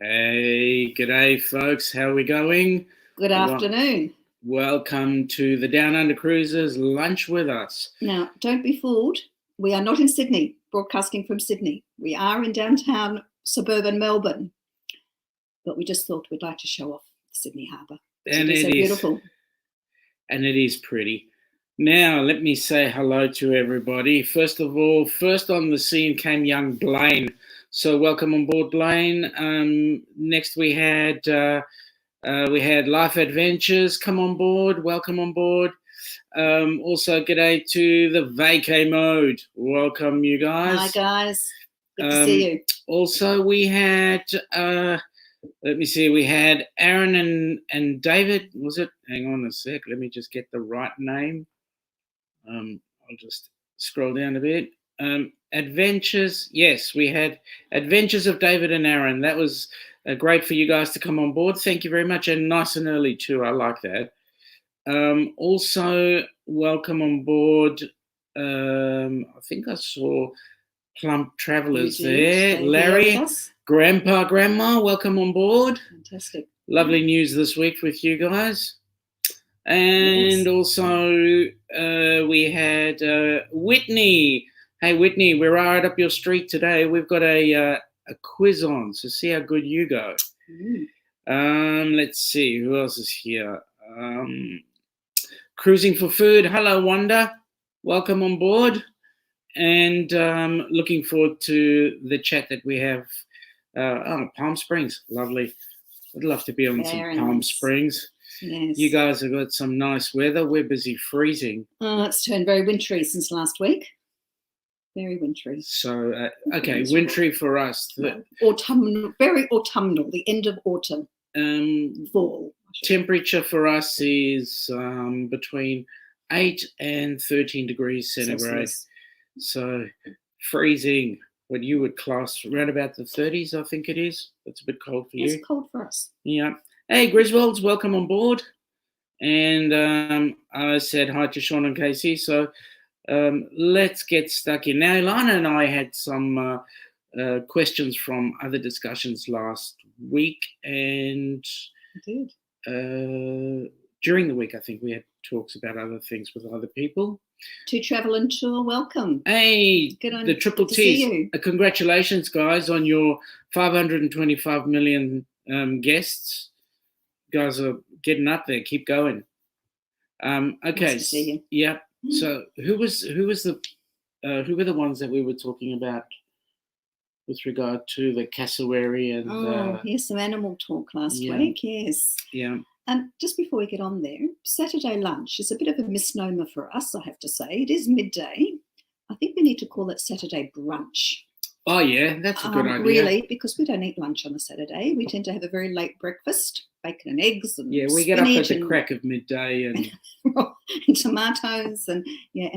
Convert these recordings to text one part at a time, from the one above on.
Hey, g'day, folks. How are we going? Good afternoon. Welcome to the Downunder Cruisers Lunch with Us. Now, don't be fooled. We are not in Sydney, broadcasting from Sydney. We are in downtown suburban Melbourne. But we just thought we'd like to show off Sydney Harbour. And it's so beautiful. And it is pretty. Now, let me say hello to everybody. First of all, first on the scene came young Blaine. So welcome on board, Blaine. Next we had Life Adventures come on board. Welcome on board. Also, g'day to the vacay mode. Welcome, you guys. Hi, guys. Good to see you. Also, we had we had Aaron and David. Was it? Hang on a sec. Let me just get the right name. I'll just scroll down a bit. Adventures. Yes, we had Adventures of David and Aaron. That was great for you guys to come on board. Thank you very much, and nice and early too. I like that. Also, welcome on board. I think I saw Plump Travellers there. Larry, Grandpa, Grandma, welcome on board. Fantastic. Lovely news this week with you guys. And also we had Whitney. Hey, Whitney, we're right up your street today. We've got a quiz on, so see how good you go. Let's see, who else is here? Cruising for Food. Hello, Wanda. Welcome on board. And looking forward to the chat that we have. Palm Springs. Lovely. I'd love to be on some Palm Springs. Yes. You guys have got some nice weather. We're busy freezing. It's turned very wintry since last week. Very wintry. So, okay, wintry for us. Autumnal, very autumnal, the end of autumn. Fall. Temperature for us is between 8 and 13 degrees centigrade. So, freezing. What you would class around about the 30s, I think it is. That's a bit cold for you. It's cold for us. Yeah. Hey, Griswolds, welcome on board. And I said hi to Sean and Casey. So let's get stuck in. Now, Ilana and I had some questions from other discussions last week. And during the week, I think we had talks about other things with other people. To Travel and Tour, welcome. Hey, the Triple T's. Congratulations, guys, on your 525 million guests. You guys are getting up there. Keep going. Okay. Nice to see you. Yeah. So who were the ones that we were talking about with regard to the cassowary and? Yes, some animal talk last week. Yes. Yeah. Just before we get on there, Saturday lunch is a bit of a misnomer for us, I have to say. It is midday. I think we need to call it Saturday brunch. Oh, yeah, that's a good idea. Really, because we don't eat lunch on a Saturday. We tend to have a very late breakfast, bacon and eggs and we get up at the crack of midday and tomatoes and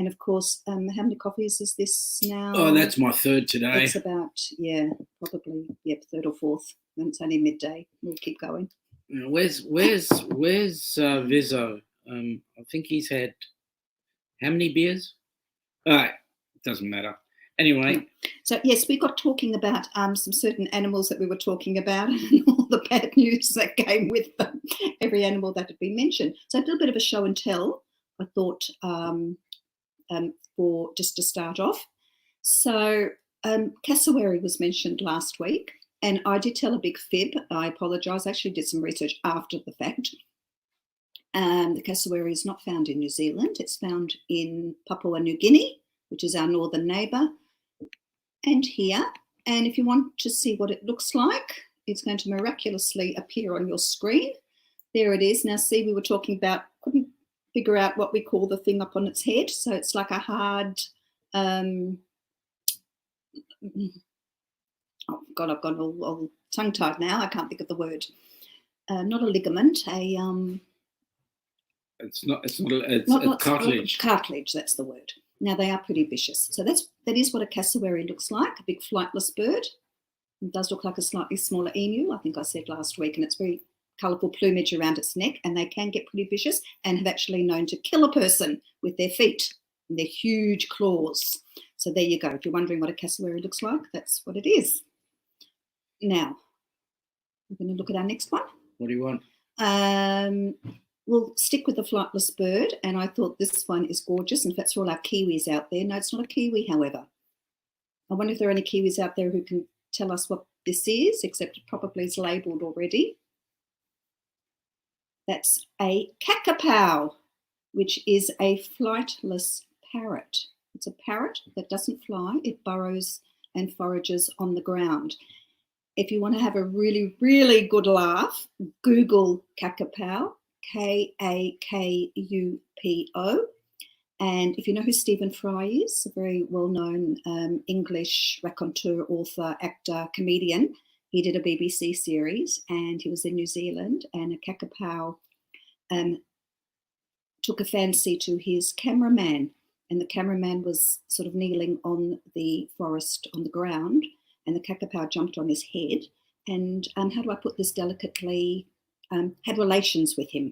of course, how many coffees is this now? Oh, that's my third today. It's about probably third or fourth. And it's only midday. We'll keep going. Where's Vizzo? I think he's had how many beers? All right, doesn't matter. Anyway. So, yes, we got talking about some certain animals that we were talking about and all the bad news that came with them, every animal that had been mentioned. So a little bit of a show and tell, I thought, for just to start off. So cassowary was mentioned last week, and I did tell a big fib. I apologise. I actually did some research after the fact. The cassowary is not found in New Zealand. It's found in Papua New Guinea, which is our northern neighbour, and here. And if you want to see what it looks like, it's going to miraculously appear on your screen. There it is. Now, see, we were talking about, couldn't figure out what we call the thing up on its head. So it's like a hard, oh, God, I've got all tongue-tied now. I can't think of the word. Not a ligament, It's cartilage. Cartilage, that's the word. Now, they are pretty vicious. So that is what a cassowary looks like, a big flightless bird. It does look like a slightly smaller emu, I think I said last week, and it's very colourful plumage around its neck, and they can get pretty vicious and have actually known to kill a person with their feet and their huge claws. So there you go. If you're wondering what a cassowary looks like, that's what it is. Now, We're going to look at our next one. What do you want? We'll stick with the flightless bird, and I thought this one is gorgeous. In fact, for all our Kiwis out there. No, it's not a Kiwi, however. I wonder if there are any Kiwis out there who can tell us what this is, except it probably is labelled already. That's a kakapow, which is a flightless parrot. It's a parrot that doesn't fly. It burrows and forages on the ground. If you want to have a really, really good laugh, Google kakapow, K-A-K-U-P-O. And if you know who Stephen Fry is, a very well-known English raconteur, author, actor, comedian, he did a BBC series and he was in New Zealand, and a kakapow took a fancy to his cameraman, and the cameraman was sort of kneeling on the forest on the ground, and the kakapow jumped on his head and, how do I put this delicately, had relations with him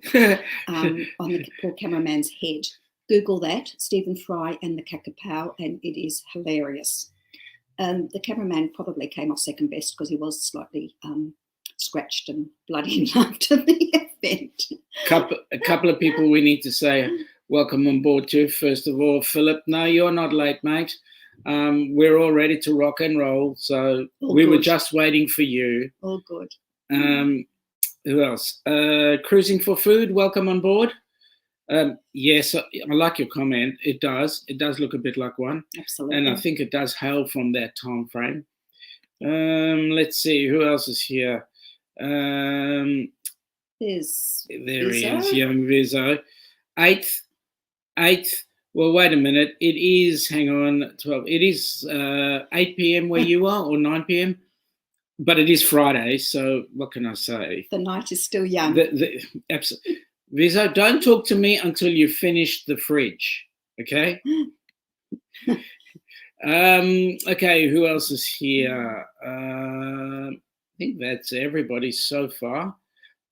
on the poor cameraman's head. Google that, Stephen Fry and the kakapow, and it is hilarious. The cameraman probably came off second best because he was slightly scratched and bloodied after the event. A couple of people we need to say welcome on board to. First of all, Philip, no, you're not late, mate. We're all ready to rock and roll, so we were just waiting for you. All good. Who else? Cruising for food, welcome on board. Yes, I like your comment. It does look a bit like one. Absolutely. And I think it does hail from that time frame. Let's see, who else is here? There's there he is, young Vizzo. Eighth. Well, wait a minute. It is, hang on, 12. It is 8 p.m. where you are, or 9 p.m. But it is Friday, so what can I say? The night is still young. Absolutely. Vizzo, don't talk to me until you finish the fridge, okay? Okay, who else is here? I think that's everybody so far.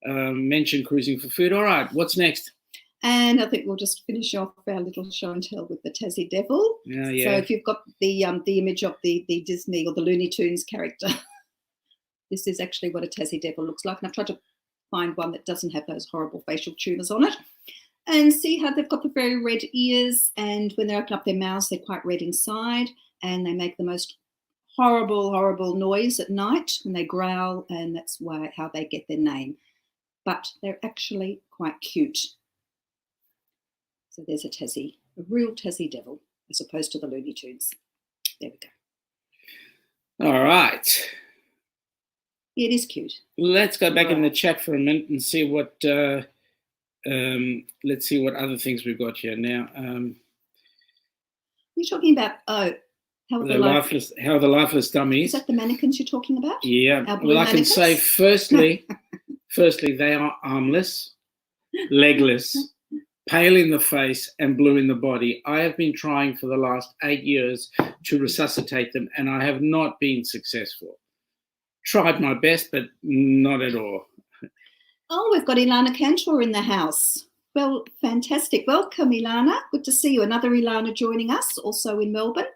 Mentioned cruising for food. All right, what's next? And I think we'll just finish off our little show and tell with the Tassie Devil. Yeah. So if you've got the image of the Disney or the Looney Tunes character, this is actually what a Tassie Devil looks like. And I've tried to find one that doesn't have those horrible facial tumours on it. And see how they've got the very red ears, and when they open up their mouths, they're quite red inside, and they make the most horrible, horrible noise at night, and they growl, and that's how they get their name. But they're actually quite cute. So there's a real Tassie Devil, as opposed to the Looney Tunes. There we go. All right. It is cute. Let's go back in the chat for a minute and see what. Let's see what other things we've got here now. You're talking about how the lifeless dummies. Is that the mannequins you're talking about? Yeah. Well, I can say firstly, they are armless, legless, pale in the face, and blue in the body. I have been trying for the last 8 years to resuscitate them, and I have not been successful. Tried my best, but not at all. Oh, we've got Ilana Cantor in the house. Well, fantastic. Welcome, Ilana. Good to see you. Another Ilana joining us, also in Melbourne.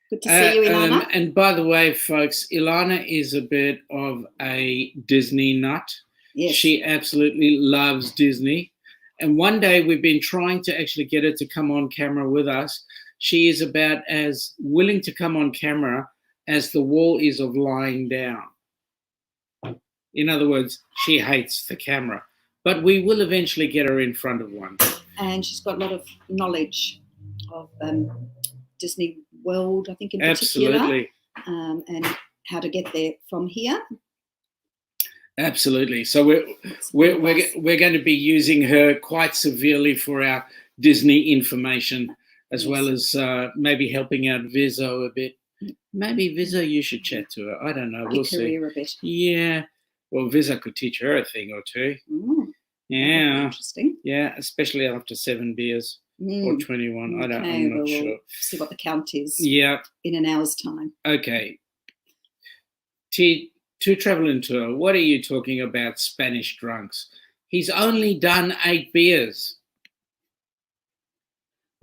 Good to see you, Ilana. And by the way, folks, Ilana is a bit of a Disney nut. Yes. She absolutely loves Disney. And one day we've been trying to actually get her to come on camera with us. She is about as willing to come on camera as the wall is of lying down. In other words, she hates the camera. But we will eventually get her in front of one. And she's got a lot of knowledge of Disney World, I think, in particular. Absolutely. And how to get there from here. Absolutely. So we're going to be using her quite severely for our Disney information, as well as maybe helping out Vizzo a bit. Maybe Vizzo, you should chat to her. I don't know. We'll see. A bit. Yeah. Well, Vizzo could teach her a thing or two. Yeah. Interesting. Yeah, especially after 7 beers or 21. Okay, I'm not sure. We'll see what the count is. Yeah. In an hour's time. Okay. To Travel Tour, what are you talking about, Spanish drunks? He's only done 8 beers.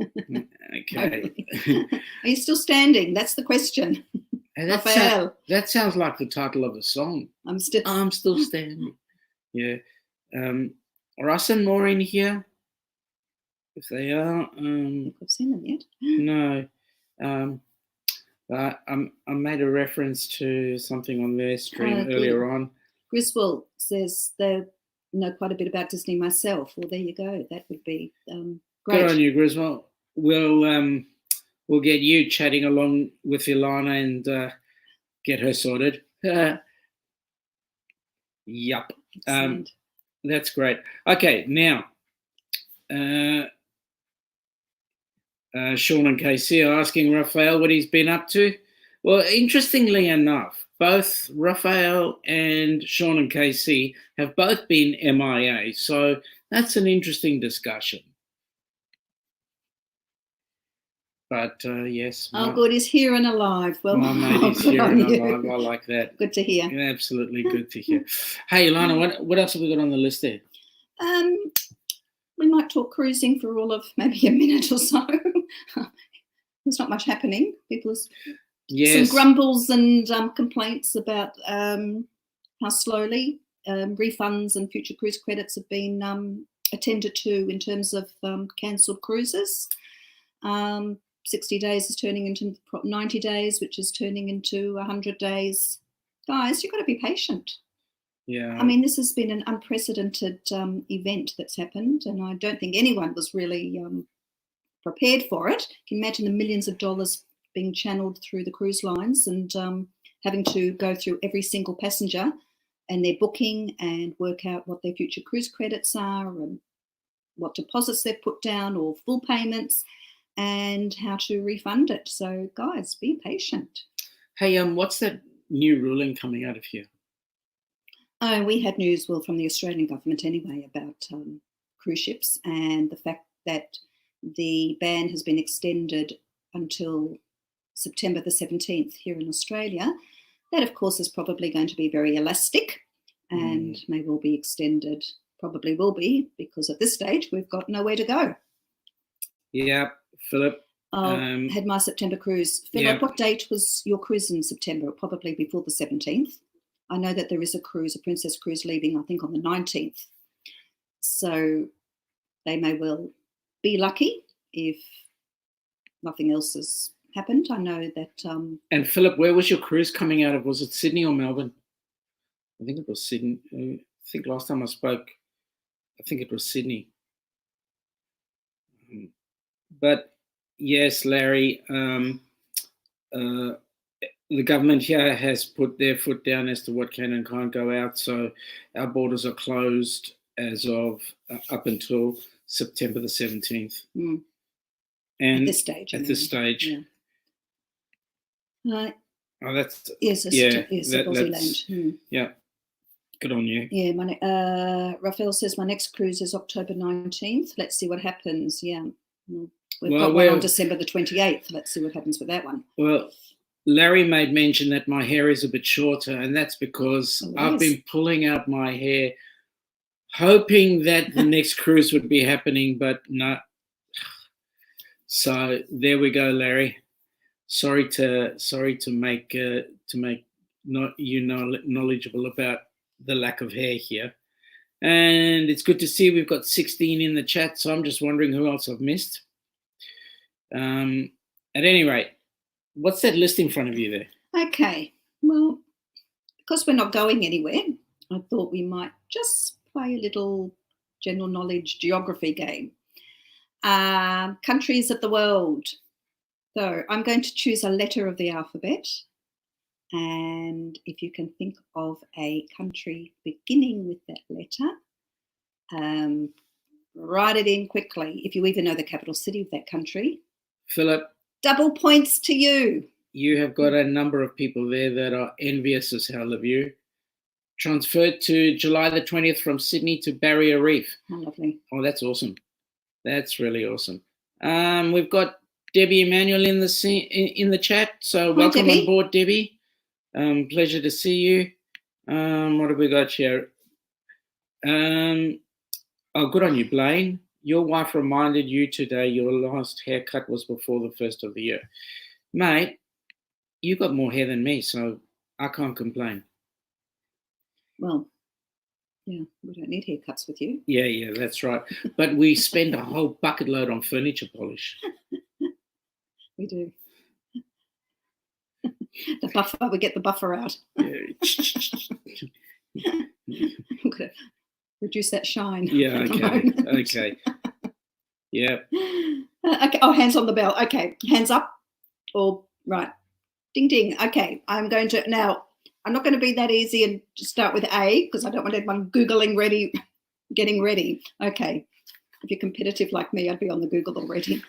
Okay. Are you still standing? That's the question. And Raphael. that sounds like the title of a song. I'm still standing. Yeah. Russ and Maureen here. If they are, I've seen them yet. no. But I made a reference to something on their stream earlier on. Griswold says they know quite a bit about Disney myself. Well, there you go. That would be great. Good on you, Griswold. We'll get you chatting along with Ilana and get her sorted. Yup. That's great. Okay, now, Sean and KC are asking Raphael what he's been up to. Well, interestingly enough, both Raphael and Sean and KC have both been MIA, so that's an interesting discussion. But yes. Good, he's here and alive. Well, my mate is here and alive. I like that. Good to hear. Yeah, absolutely good to hear. Hey, Ilana, what else have we got on the list there? We might talk cruising for all of maybe a minute or so. There's not much happening. Some grumbles and complaints about how slowly refunds and future cruise credits have been attended to in terms of cancelled cruises. 60 days is turning into 90 days, which is turning into 100 days. Guys, you've got to be patient. Yeah. I mean, this has been an unprecedented event that's happened, and I don't think anyone was really prepared for it. You can imagine the millions of dollars being channeled through the cruise lines and having to go through every single passenger and their booking and work out what their future cruise credits are and what deposits they've put down or full payments and how to refund it. So, guys, be patient. Hey, what's that new ruling coming out of here? Oh, we had news, well, from the Australian government anyway, about cruise ships and the fact that the ban has been extended until September the 17th here in Australia. That, of course, is probably going to be very elastic and may well be extended, probably will be, because at this stage we've got nowhere to go. Yeah, Philip. Had my September cruise. Philip, what date was your cruise in September? Probably before the 17th. I know that there is a Princess cruise leaving, I think, on the 19th. So they may well be lucky if nothing else has happened. I know that... and Philip, where was your cruise coming out of? Was it Sydney or Melbourne? I think it was Sydney. I think last time I spoke, I think it was Sydney. But yes, Larry, the government here has put their foot down as to what can and can't go out. So our borders are closed as of up until September the 17th. And at this stage. Yeah. That's yes, Aussie land. Yeah. Good on you. Yeah, Raphael says my next cruise is October 19th. Let's see what happens. Yeah. We've got one on December the 28th. Let's see what happens with that one. Well, Larry made mention that my hair is a bit shorter, and that's because I've been pulling out my hair, hoping that the next cruise would be happening, but no. So there we go, Larry. Sorry to make you knowledgeable about the lack of hair here. And it's good to see we've got 16 in the chat, so I'm just wondering who else I've missed. At any rate, what's that list in front of you there? Okay, well, because we're not going anywhere, I thought we might just play a little general knowledge geography game. Countries of the world. So I'm going to choose a letter of the alphabet. And if you can think of a country beginning with that letter, write it in quickly. If you even know the capital city of that country. Philip. Double points to you. You have got a number of people there that are envious as hell of you. Transferred to July the 20th from Sydney to Barrier Reef. How lovely. Oh, that's awesome. That's really awesome. We've got Debbie Emanuel in the chat. So welcome on board, Debbie. Pleasure to see you. What have we got here? Oh, good on you, Blaine. Your wife reminded you today your last haircut was before the first of the year. Mate, you got more hair than me, so I can't complain. Well, yeah, we don't need haircuts with you. Yeah, that's right. But we spend a whole bucket load on furniture polish. We do. The buffer, we get the buffer out. Yeah. We're going to reduce that shine. Yeah, okay. Yeah. Okay. Oh, hands on the bell. Okay, hands up. All right. Ding, ding. Okay, I'm going to now. I'm not going to be that easy and just start with A because I don't want everyone Googling ready, getting ready. Okay, if you're competitive like me, I'd be on the Google already.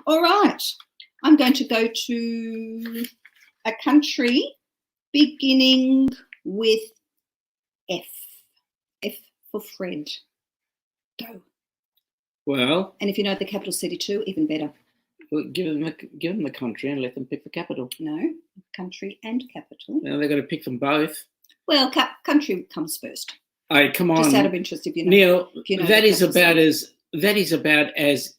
All right, I'm going to go to a country beginning with F. F for Fred. Go. Well, and if you know the capital city too, even better. Give them the country and let them pick the capital. No, country and capital. Now they've got to pick them both. Well, country comes first. Hey, come on, just out of interest, if you know. Neil, you know that is about as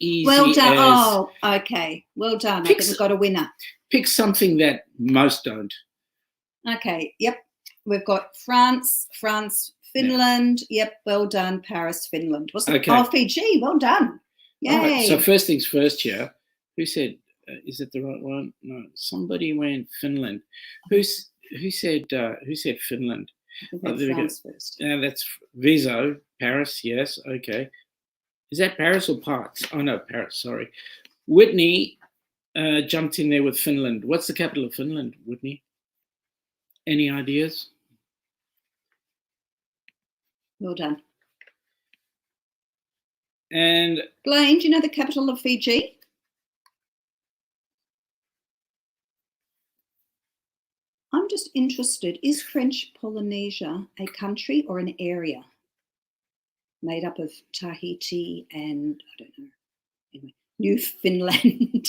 easy. Well done. As oh, okay. Well done. I think we've got a winner. Pick something that most don't. Okay. Yep. We've got France, Finland. Yeah. Yep. Well done. Paris, Finland. What's the Fiji? Well done. Yay. Right, so first things first here. Who said, is it the right one? No, somebody went Finland. Who said Finland? France first. Yeah, that's Viso, Paris, yes, okay. Is that Paris or Parks? Oh, no, Paris, sorry. Whitney jumped in there with Finland. What's the capital of Finland, Whitney? Any ideas? Well done. And Blaine, do you know the capital of Fiji? I'm just interested, is French Polynesia a country or an area made up of Tahiti and, I don't know, anyway, Newfoundland?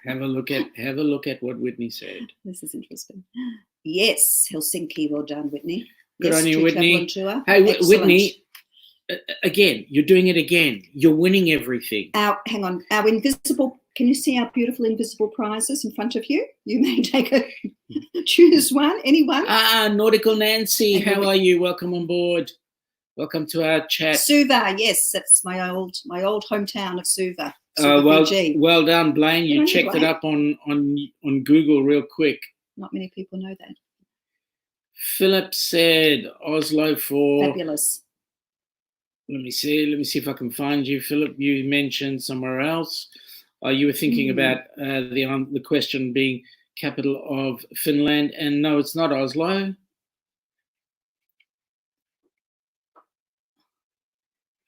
Have a look at what Whitney said. This is interesting. Yes, Helsinki. Well done, Whitney. Good yes, on you, Whitney. Hey, Whitney, again, you're doing it again. You're winning everything. Hang on. Our invisible, can you see our beautiful invisible prizes in front of you? You may choose one, anyone. Nautical Nancy, how are you? Welcome on board. Welcome to our chat. Suva, yes, that's my old hometown of Suva. Well done, Blaine. You checked it up on Google real quick. Not many people know that. Philip said Oslo for fabulous. Let me see if I can find you, Philip. You mentioned somewhere else. You were thinking about the question being capital of Finland, and no, it's not Oslo.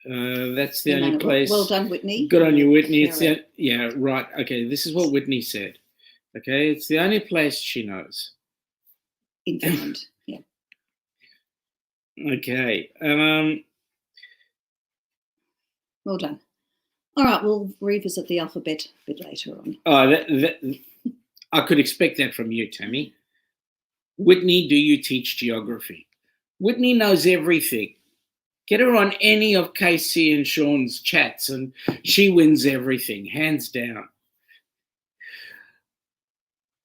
That's the only place. Well done, Whitney. Good on you, Whitney. It's yeah, right. Okay, this is what Whitney said. Okay, it's the only place she knows. In Finland, yeah. Okay. Well done. All right, we'll revisit the alphabet a bit later on. Oh, I could expect that from you, Tammy. Whitney, do you teach geography? Whitney knows everything. Get her on any of Casey and Sean's chats and she wins everything, hands down.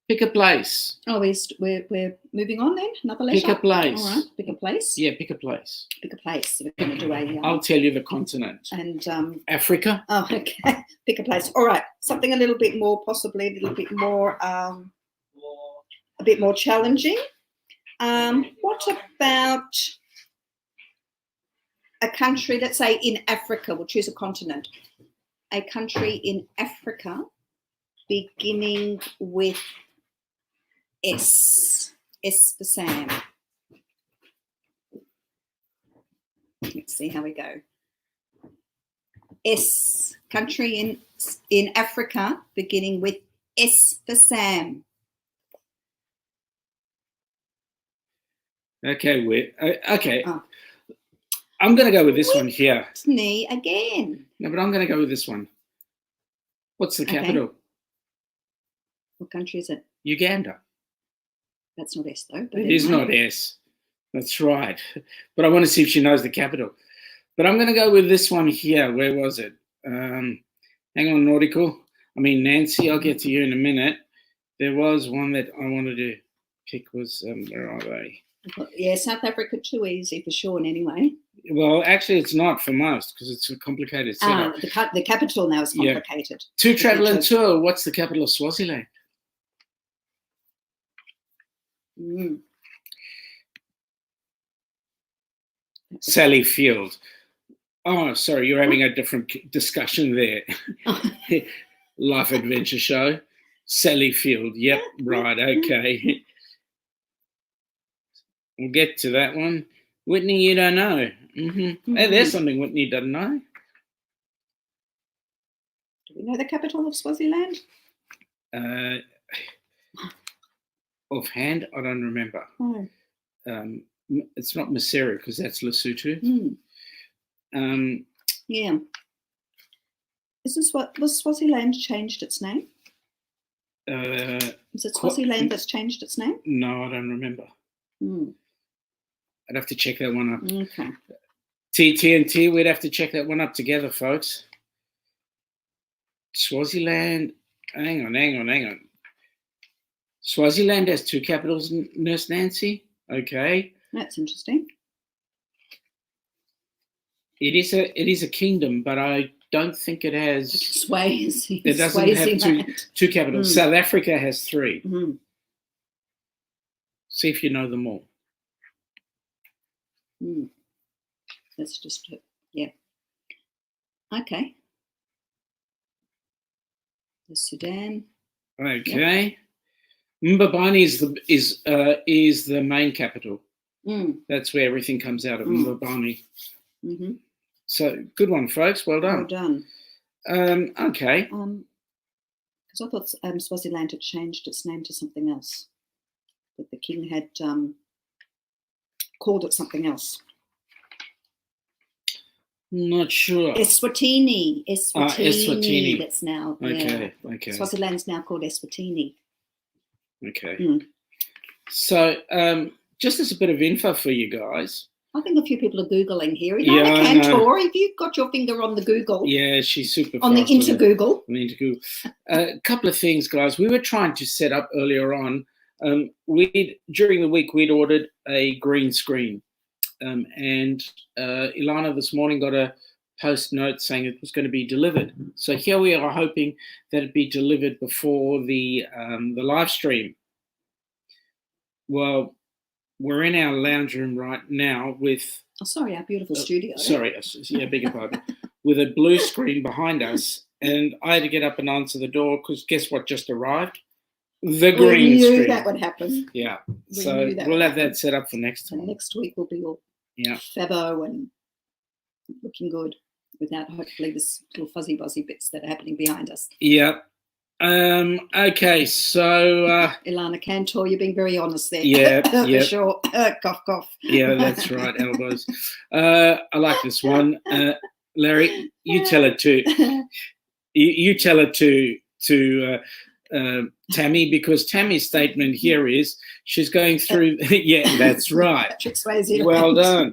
Pick a place. Oh, we're moving on then? Another letter? Pick a place. All right, pick a place. Yeah, pick a place. Pick a place. We're going to do a... I'll tell you the continent. And Africa. Oh, okay. Pick a place. All right. Something a little bit more, possibly a little bit more, a bit more challenging. What about a country, let's say in Africa, we'll choose a continent. A country in Africa beginning with S. S for Sam. Let's see how we go. S. Country in Africa beginning with S for Sam. Okay, okay. Oh. I'm going to go with this one here. Me again. No, but I'm going to go with this one. What's the capital? What country is it? Uganda. That's not S, though. But it is not S. That's right. But I want to see if she knows the capital. But I'm going to go with this one here. Where was it? Hang on, Nancy. I'll get to you in a minute. There was one that I wanted to pick. Was where are they? Yeah, South Africa, too easy for Sean anyway. Well, actually, it's not for most because it's a complicated setup. The capital now is complicated. To travel and tour, what's the capital of Swaziland? Sally Field. Oh, sorry, you're having a different discussion there. Life Adventure Show. Sally Field. Yep, right, okay. We'll get to that one. Whitney, you don't know. Hey, there's something Whitney doesn't know. Do we know the capital of Swaziland? Offhand, I don't remember. Oh. It's not Maseru because that's Lesotho. Yeah. Was Swaziland changed its name? Is it Swaziland that's changed its name? No, I don't remember. I'd have to check that one up. Okay. TNT, we'd have to check that one up together, folks. Swaziland, hang on. Swaziland has two capitals, Nurse Nancy. Okay. That's interesting. It is a kingdom, but I don't think it has. Swazi. It doesn't have two capitals. South Africa has three. See if you know them all. That's just it. Yeah. Okay. The Sudan. Okay. Yep. Mbabane is the main capital. That's where everything comes out of Mbabane. So good one, folks. Well done. Well done. Okay. Because I thought Swaziland had changed its name to something else, that the king had called it something else. Not sure. Eswatini. Eswatini. That's now. Okay. Yeah. Okay. Swaziland's now called Eswatini. Okay. So, just as a bit of info for you guys. I think a few people are Googling here. Ilana Cantor, have you got your finger on the Google? Yeah, she's super on fast. The Inter-Google. A couple of things, guys. We were trying to set up earlier on. During the week, we'd ordered a green screen. And Ilana this morning got a post note saying it was going to be delivered. So here we are hoping that it be delivered before the live stream. Well, we're in our lounge room right now with... Oh, sorry, our beautiful studio. Sorry, yeah, beg your pardon. With a blue screen behind us. And I had to get up and answer the door because guess what just arrived? The green screen. We knew that would happen. Yeah. So we'll have that set up for next time. And next week will be all fabo and looking good without hopefully this little fuzzy bits that are happening behind us. Yeah. Okay, so Ilana Cantor, you're being very honest there. Yeah, for sure. Cough, cough. Yeah, that's right, elbows. I like this one. Larry, you tell it to you tell it to Tammy, because Tammy's statement here is she's going through. Yeah, that's right. Patrick Swayze. Well done.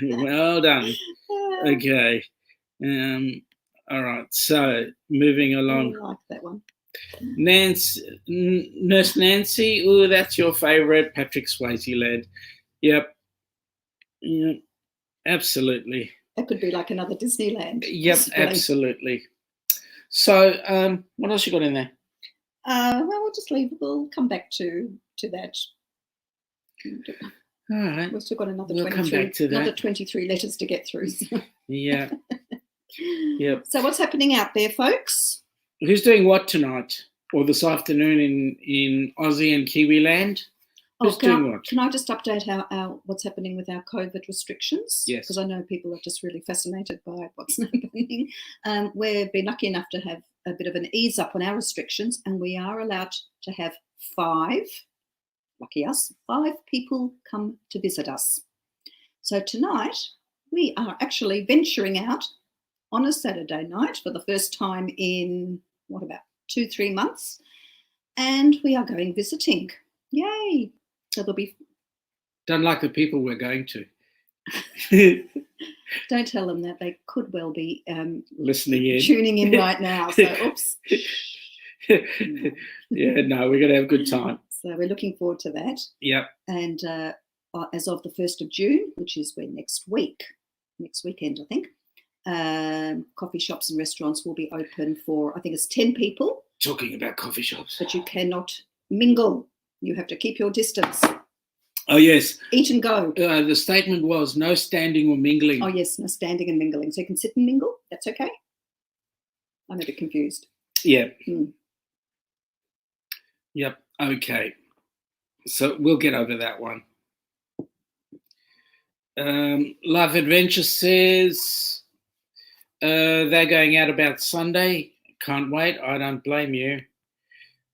Well done. Okay. All right. So moving along. I like that one. Nurse Nancy. Oh, that's your favourite, Patrick Swayze lad. Yep. Yeah. Absolutely. That could be like another Disneyland. Yep. Possibly. Absolutely. So, what else you got in there? Well, we'll just leave. We'll come back to that. All right. We've still got another 23 letters to get through. So. Yeah. Yep. So what's happening out there, folks? Who's doing what tonight or this afternoon in Aussie and Kiwi land? Who's doing what? Can I just update our what's happening with our COVID restrictions? Yes. Because I know people are just really fascinated by what's happening. We've been lucky enough to have a bit of an ease up on our restrictions, and we are allowed to have 5, lucky us, 5 people come to visit us. So tonight we are actually venturing out on a Saturday night for the first time in, what, about 2-3 months. And we are going visiting. Yay. So there'll be... Don't like the people we're going to. Don't tell them that. They could well be listening in. Tuning in right now. So, oops. Yeah, no, we're going to have a good time. So we're looking forward to that. Yep. And as of the 1st of June, which is next weekend, I think, coffee shops and restaurants will be open for, I think it's 10 people. Talking about coffee shops. But you cannot mingle. You have to keep your distance. Oh, yes. Eat and go. The statement was no standing or mingling. Oh, yes, no standing and mingling. So you can sit and mingle. That's okay. I'm a bit confused. Yeah. Yep. Okay. So we'll get over that one. Life Adventure says they're going out about Sunday. Can't wait. I don't blame you.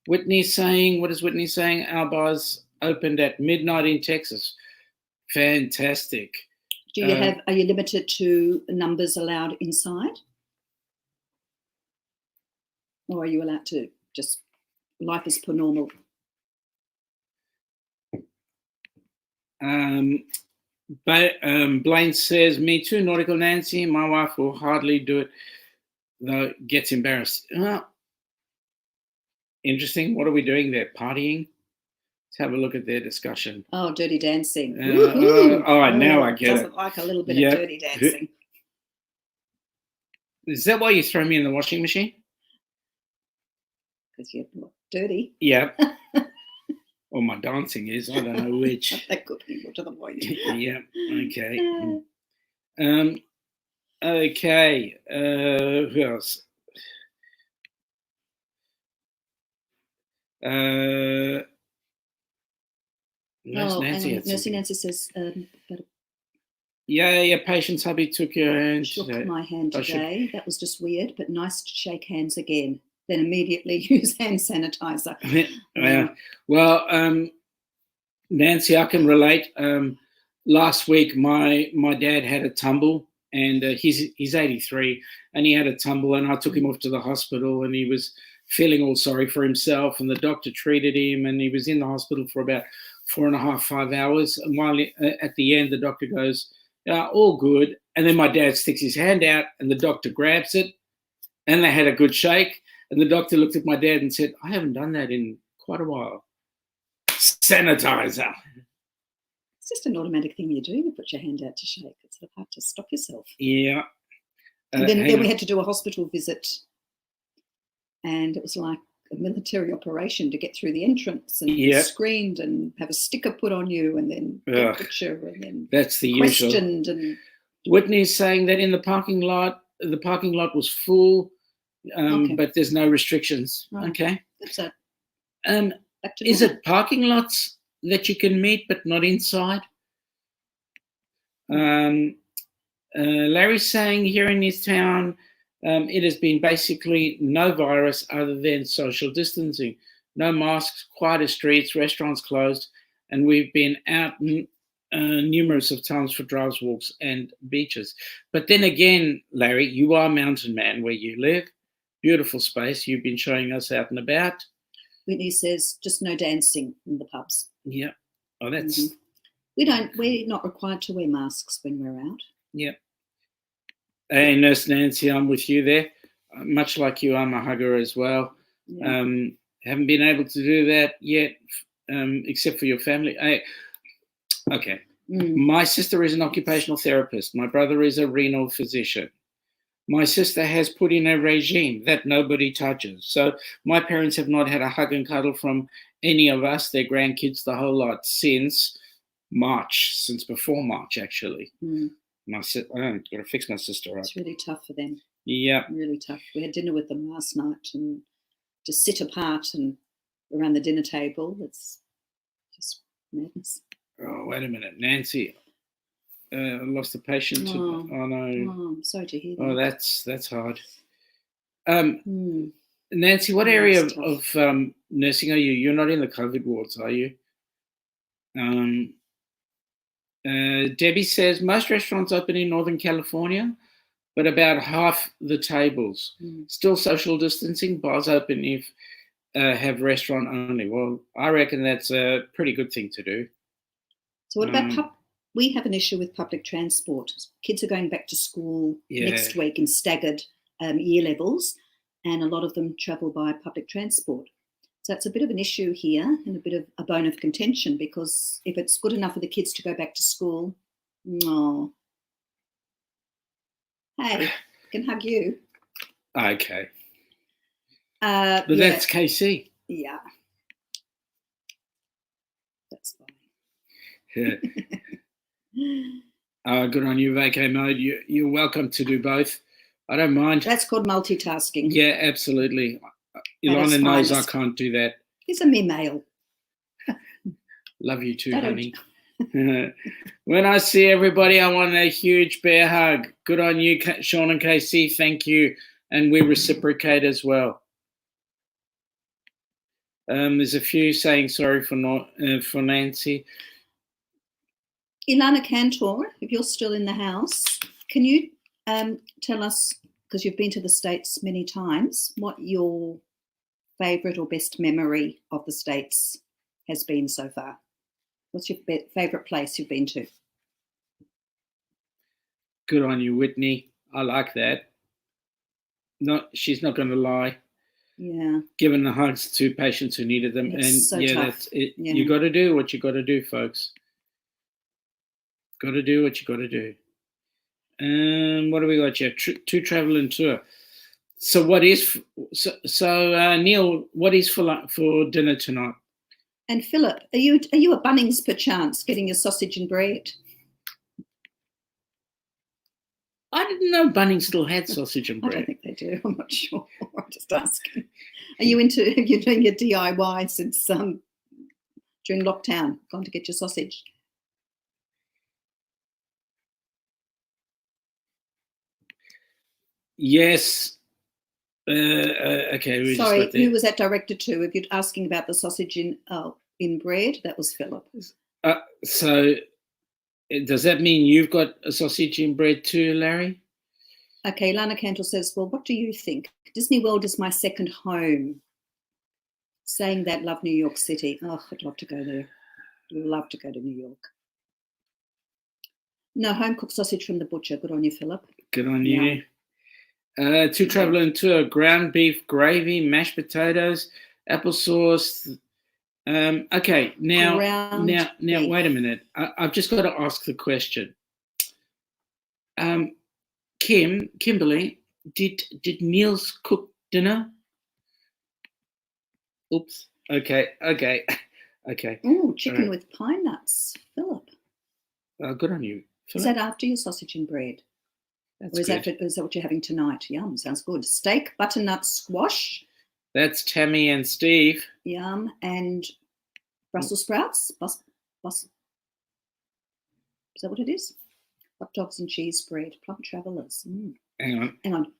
Whitney's saying, what is Whitney saying? Our bars opened at midnight in Texas. Fantastic. Do you are you limited to numbers allowed inside? Or are you allowed to just life as per normal? Blaine says, me too, Nautical Nancy. My wife will hardly do it, though gets embarrassed. Interesting. What are we doing there? Partying? Let's have a look at their discussion. Oh, dirty dancing. Now I get doesn't like a little bit of dirty dancing. Is that why you throw me in the washing machine? Because you're dirty. Yeah. Or my dancing is. I don't know which. That could be more to the point. Yeah. Okay. Okay. Who else? Nancy says. Yeah. Patience hubby took your hand. Shook my hand today. That was just weird, but nice to shake hands again. Then immediately use hand sanitizer. Well, Nancy, I can relate. Last week, my dad had a tumble, and he's 83, and he had a tumble, and I took him off to the hospital, and he was feeling all sorry for himself, and the doctor treated him, and he was in the hospital for about 4.5, 5 hours. And while at the end, the doctor goes, all good. And then my dad sticks his hand out, and the doctor grabs it, and they had a good shake. And the doctor looked at my dad and said, I haven't done that in quite a while. Sanitizer. It's just an automatic thing you do. You put your hand out to shake. It's sort of hard to stop yourself. Yeah. And then we had to do a hospital visit. And it was like a military operation to get through the entrance and be screened and have a sticker put on you and then get a picture and then that's the questioned. Usual. And Whitney's saying that in the parking lot was full. But there's no restrictions. Right. Okay. That's it. Is it parking lots that you can meet but not inside? Larry's saying here in his town, it has been basically no virus other than social distancing, no masks, quieter streets, restaurants closed, and we've been out numerous of times for drives, walks, and beaches. But then again, Larry, you are a mountain man where you live. Beautiful space. You've been showing us out and about. Whitney says just no dancing in the pubs. Yeah. Oh, that's. We're not required to wear masks when we're out. Yeah. Hey, Nurse Nancy, I'm with you there. Much like you, I'm a hugger as well. Yeah. Haven't been able to do that yet, except for your family. Okay. My sister is an occupational therapist. My brother is a renal physician. My sister has put in a regime that nobody touches. So my parents have not had a hug and cuddle from any of us, their grandkids, the whole lot, since before March, actually. I've got to fix my sister up. It's really tough for them. Yeah. Really tough. We had dinner with them last night and to sit apart and around the dinner table, it's just madness. Oh, wait a minute. Nancy lost a patient. Oh no. Oh, I'm sorry to hear that. Oh, that's hard. Nancy, what area of nursing are you? You're not in the COVID wards, are you? Debbie says most restaurants open in Northern California, but about half the tables. Still social distancing, bars open if have restaurant only. Well, I reckon that's a pretty good thing to do. So what about we have an issue with public transport. Kids are going back to school next week in staggered year levels. and a lot of them travel by public transport. So it's a bit of an issue here and a bit of a bone of contention, because if it's good enough for the kids to go back to school, no. Hey, I can hug you. Okay. But that's KC. Yeah. That's fine. Yeah. Good on you, vacay mode. You're welcome to do both. I don't mind. That's called multitasking. Yeah, absolutely. Ilana knows I can't do that. He's a mere male. Love you too, honey. When I see everybody, I want a huge bear hug. Good on you, Sean and KC. Thank you. And we reciprocate as well. There's a few saying sorry for Nancy. Ilana Cantor, if you're still in the house, can you tell us, because you've been to the States many times, what your favourite or best memory of the States has been so far? What's your favourite place you've been to? Good on you, Whitney. I like that. She's not going to lie. Yeah. Giving the hugs to patients who needed them. It's so tough. That's it. Yeah. You got to do what you got to do, folks. Got to do what you got to do. What do we got here? To travel and tour. So what is Neil? What is for dinner tonight? And Philip, are you at Bunnings perchance getting your sausage and bread? I didn't know Bunnings still had sausage and bread. I don't think they do. I'm not sure. I'm just asking. You're doing your DIY since during lockdown? Gone to get your sausage? Yes. Okay. Sorry, who was that directed to? If you're asking about the sausage in bread, that was Philip. So does that mean you've got a sausage in bread too, Larry? Okay, Lana Cantor says, well, what do you think? Disney World is my second home. Saying that, love New York City. Oh, I'd love to go there. Love to go to New York. No, home-cooked sausage from the butcher. Good on you, Philip. Good on you. To travel and tour, ground beef gravy, mashed potatoes, applesauce. Okay, now, wait a minute. I've just got to ask the question. Kimberly, did Niels cook dinner? Oops. Okay. Oh, chicken with pine nuts, Philip. Good on you, Philip. Is that after your sausage and bread? Or is that what you're having tonight? Yum, sounds good. Steak, butternut squash. That's Tammy and Steve. Yum, and Brussels sprouts. Is that what it is? Hot dogs and cheese bread. Plum travellers. Hang on. Hang on.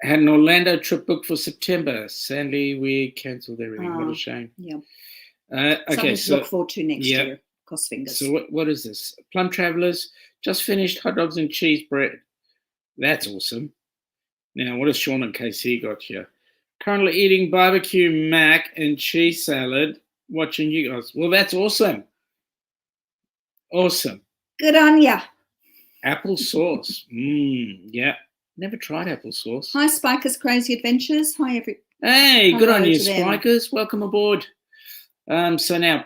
Had an Orlando trip booked for September. Sadly, we cancelled everything. What a shame. Yeah. Okay, something to look forward to next year. Cross fingers. So what is this? Plum Travellers. Just finished hot dogs and cheese bread. That's awesome. Now, what has Sean and KC got here? Currently eating barbecue mac and cheese salad. Watching you guys. Well, that's awesome. Awesome. Good on ya. Applesauce. Yeah. Never tried applesauce. Hi, Spikers Crazy Adventures. Hi, Hey, good on you, Spikers. Welcome aboard. So now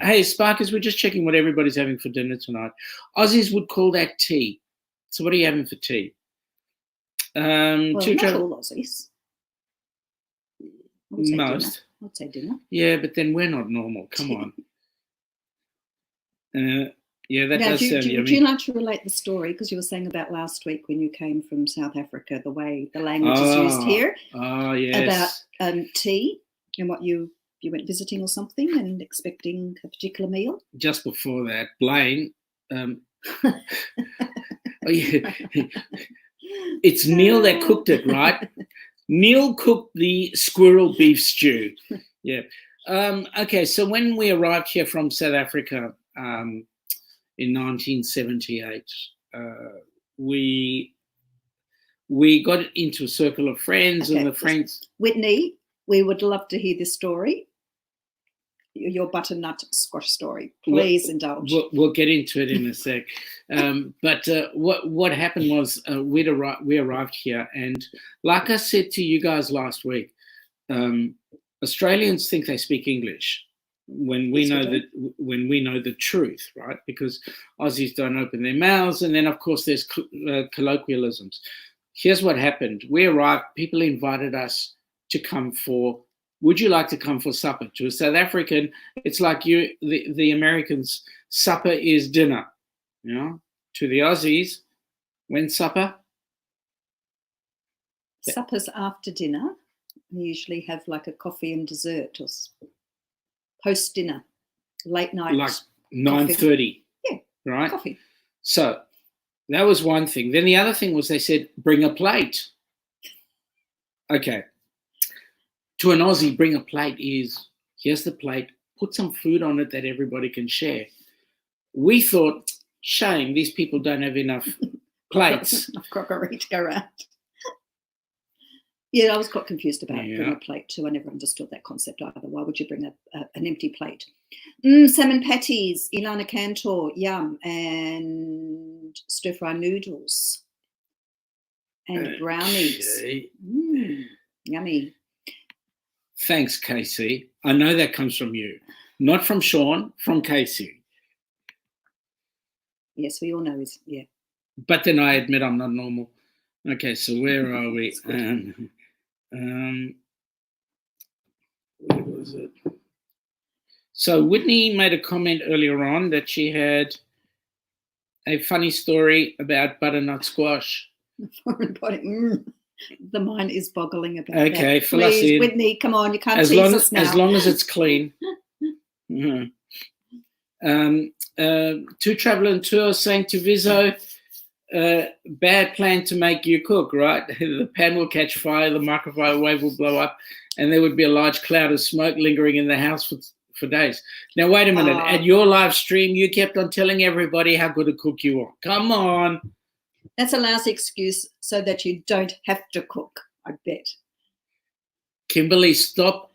hey, Spikers, we're just checking what everybody's having for dinner tonight. Aussies would call that tea. So what are you having for tea? Well, not all Aussies. Most. I'd say dinner. Yeah, but then we're not normal. Come on. Yeah, that does sound yummy. Would you like to relate the story? Because you were saying about last week when you came from South Africa, the way the language is used here. Oh, yes. About tea and what you went visiting or something and expecting a particular meal. Just before that, Blaine. It's Neil that cooked it, right? Neil cooked the squirrel beef stew. Yeah. Okay, so when we arrived here from South Africa in 1978, we got into a circle of friends, and the friends. Whitney, we would love to hear this story. your butternut squash story. Please indulge. We'll get into it in a sec. But what happened was we arrived here, and like I said to you guys last week, Australians think they speak English when we know the truth, right? Because Aussies don't open their mouths, and then of course there's colloquialisms. Here's what happened: we arrived. People invited us to come for. Would you like to come for supper? To a South African, it's like the Americans, supper is dinner. You know, to the Aussies, when's supper? Supper's after dinner. We usually have like a coffee and dessert, or post dinner, late night, like 9:30. Yeah, right. Coffee. So that was one thing. Then the other thing was they said, "Bring a plate." Okay. To an Aussie, bring a plate is, here's the plate, put some food on it that everybody can share. We thought, shame, these people don't have enough plates. Enough crockery to go around. Yeah, I was quite confused about bring a plate too. I never understood that concept either. Why would you bring an empty plate? Salmon patties, Ilana Cantor, yum, and stir-fry noodles. And brownies. Yummy. Thanks, Casey. I know that comes from you. Not from Sean, from Casey. Yes, we all know yeah. But then I admit I'm not normal. Okay, so where are we? Where was it? So Whitney made a comment earlier on that she had a funny story about butternut squash. The mind is boggling about okay, that. Fill us in. Whitney, come on, you can't tease us now. As long as it's clean. To Travel and Tour saying to Vizzo, bad plan to make you cook, right? The pan will catch fire, the microwave will blow up, and there would be a large cloud of smoke lingering in the house for days. Now, wait a minute. At your live stream, you kept on telling everybody how good a cook you are. Come on. That's a lousy excuse so that you don't have to cook, I bet. Kimberly, stop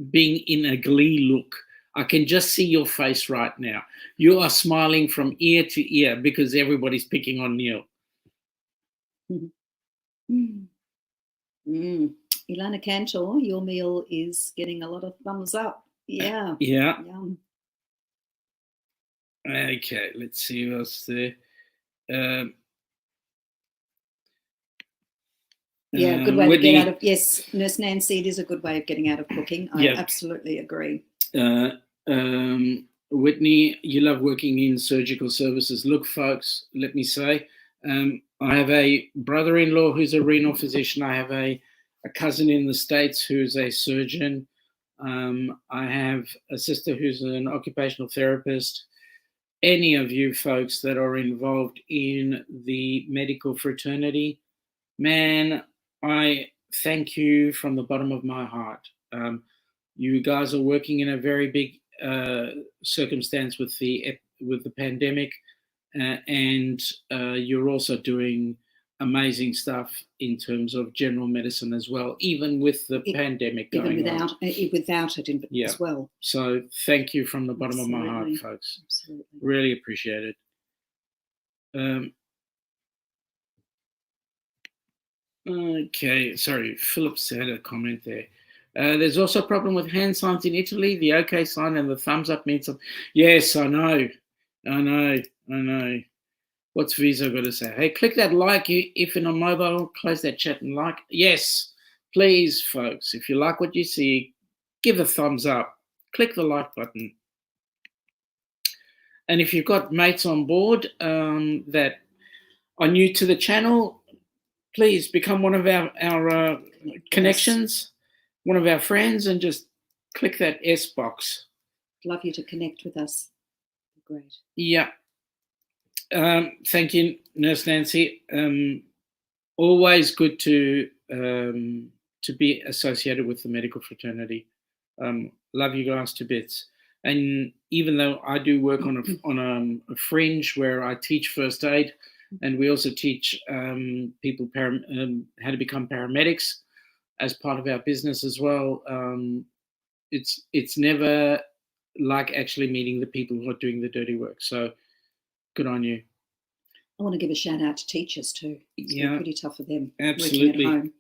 being in a glee look. I can just see your face right now. You are smiling from ear to ear because everybody's picking on Neil. Ilana Cantor, your meal is getting a lot of thumbs up. Yeah. Yeah. Yum. Okay, let's see what else there. Yeah, good way to get out of. Yes, Nurse Nancy, it is a good way of getting out of cooking. I absolutely agree. Whitney, you love working in surgical services. Look, folks, let me say, I have a brother-in-law who's a renal physician. I have a cousin in the States who's a surgeon. I have a sister who's an occupational therapist. Any of you folks that are involved in the medical fraternity, man, I thank you from the bottom of my heart. You guys are working in a very big circumstance with the pandemic, and you're also doing amazing stuff in terms of general medicine as well, even with the pandemic going on. Without it as well. So thank you from the bottom of my heart, folks. Absolutely. Really appreciate it. Okay, sorry, Phillips had a comment there. There's also a problem with hand signs in Italy. The OK sign and the thumbs up means something. Yes, I know. What's Visa got to say? Hey, click that like if in a mobile, close that chat and like. Yes, please, folks. If you like what you see, give a thumbs up. Click the like button. And if you've got mates on board that are new to the channel, please become one of our connections, one of our friends, and just click that S box. Love you to connect with us. Great. Yeah. Thank you, Nurse Nancy. Always good to be associated with the medical fraternity. Love you guys to bits. And even though I do work on a fringe where I teach first aid, and we also teach people how to become paramedics as part of our business as well. It's never like actually meeting the people who are doing the dirty work. So good on you. I want to give a shout out to teachers too. It's been pretty tough for them absolutely. working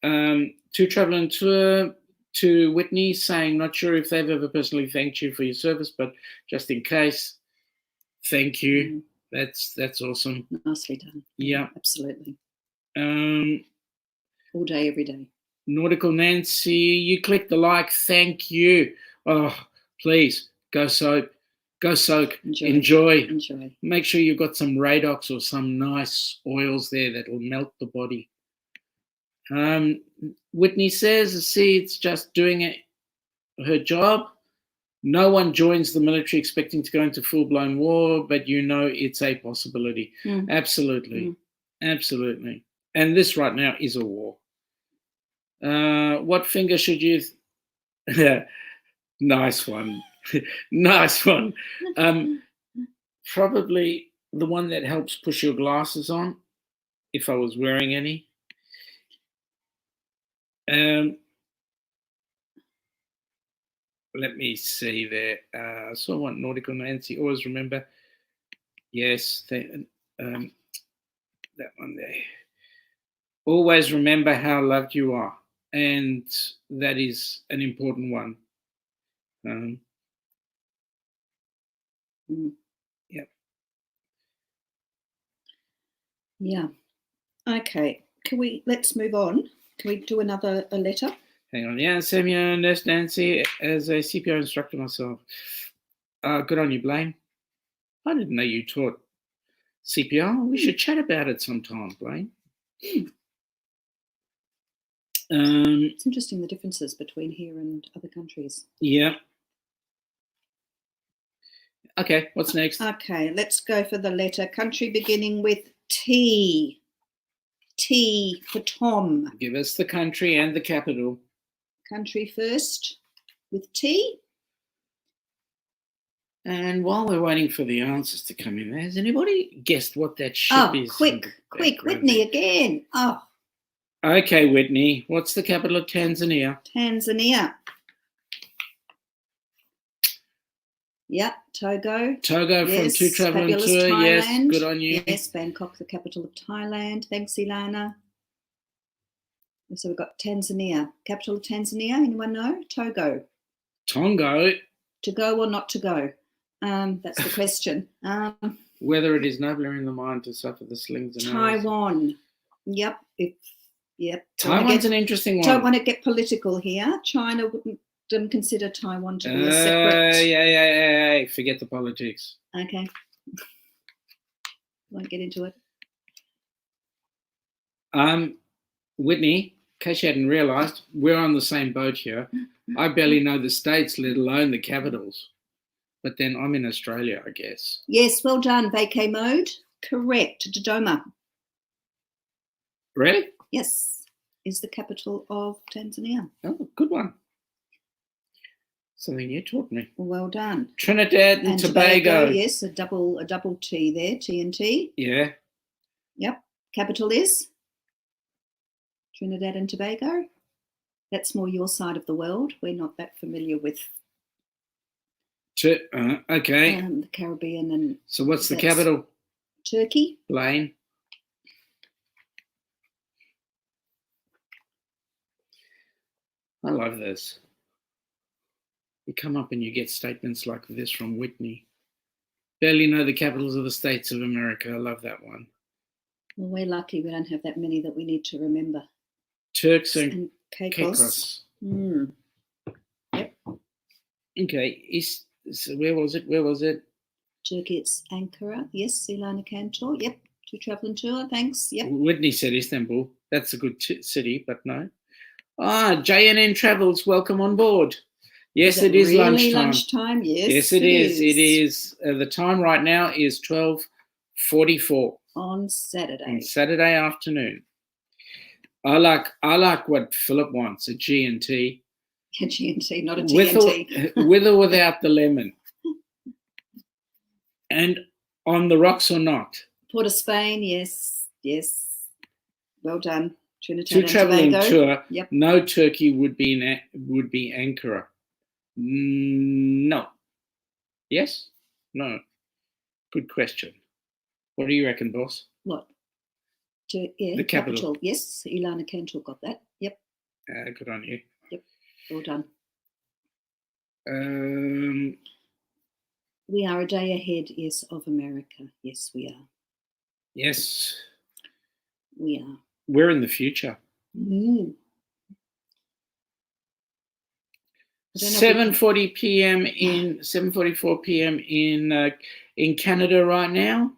at home. To Travel and Tour, to Whitney, saying, not sure if they've ever personally thanked you for your service, but just in case, thank you. That's awesome. Nicely done. Yeah. Absolutely. All day, every day. Nautical Nancy, you click the like. Thank you. Oh, please, go soak. Go soak. Enjoy. Make sure you've got some Radox or some nice oils there that will melt the body. Whitney says, see, it's just doing her job. No one joins the military expecting to go into full-blown war, but it's a possibility. Absolutely. Absolutely. And this right now is a war. What finger should you... Nice one. Nice one. Probably the one that helps push your glasses on, if I was wearing any. Let me see there. So I want Nautical Nancy. Always remember. Yes, that one there. Always remember how loved you are. And that is an important one. Yeah. Yeah. Okay. Let's move on. Can we do a letter? Hang on. Yeah, Samuel, Nurse Nancy, as a CPR instructor myself. Good on you, Blaine. I didn't know you taught CPR. We should chat about it sometime, Blaine. It's interesting the differences between here and other countries. Yeah. Okay, what's next? Okay, let's go for the letter. Country beginning with T. T for Tom. Give us the country and the capital. Country first with T. And while we're waiting for the answers to come in, has anybody guessed what that ship is? Quick, Whitney again. Oh. Okay, Whitney. What's the capital of Tanzania? Tanzania. Yep, Togo. Togo from To Travel and Tour. Thailand. Yes, good on you. Yes, Bangkok, the capital of Thailand. Thanks, Ilana. So we've got Tanzania. Capital of Tanzania, anyone know? Togo. Tongo. To go or not to go? That's the question. Whether it is nobler in the mind to suffer the slings and arrows. Taiwan. Yep. Taiwan's an interesting one. Don't want to get political here. China wouldn't consider Taiwan to be a separate... Yeah. Forget the politics. Okay. Won't get into it. Whitney, in case you hadn't realised, we're on the same boat here. I barely know the states, let alone the capitals. But then I'm in Australia, I guess. Yes, well done. Vacay mode. Correct. Dodoma. Really? Yes. Is the capital of Tanzania. Oh, good one. Something you taught me. Well done. Trinidad and Tobago. Yes, a double T there. TNT. Yeah. Yep. Capital is Trinidad and Tobago. That's more your side of the world. We're not that familiar with okay. The Caribbean. And so what's the capital? Turkey. Blaine. I love this. You come up and you get statements like this from Whitney. Barely know the capitals of the states of America. I love that one. Well, we're lucky we don't have that many that we need to remember. Turks and Caicos. Yep. Okay. So where was it? Turkey, it's Ankara. Yes, Ilana Cantor. Yep. To Travel and Tour. Thanks. Yep. Whitney said Istanbul. That's a good city, but no. JNN Travels, welcome on board. Yes, it is really lunchtime. Yes, it is. It is. The time right now is 12:44 on Saturday. On Saturday afternoon. I like what Philip wants, a G&T. A G&T, not a TNT. With or without the lemon. And on the rocks or not? Port of Spain, yes. Well done. Trinidad To Travel and Tour. Yep. No, Turkey would be Ankara. No. Yes? No. Good question. What do you reckon, boss? What? The capital. Yes, Ilana Cantor got that. Yep. Good on you. Yep. Well done. We are a day ahead, yes, of America. Yes, we are. Yes. We are. We're in the future. 7:40 p.m. in 7:44 p.m. in Canada right now.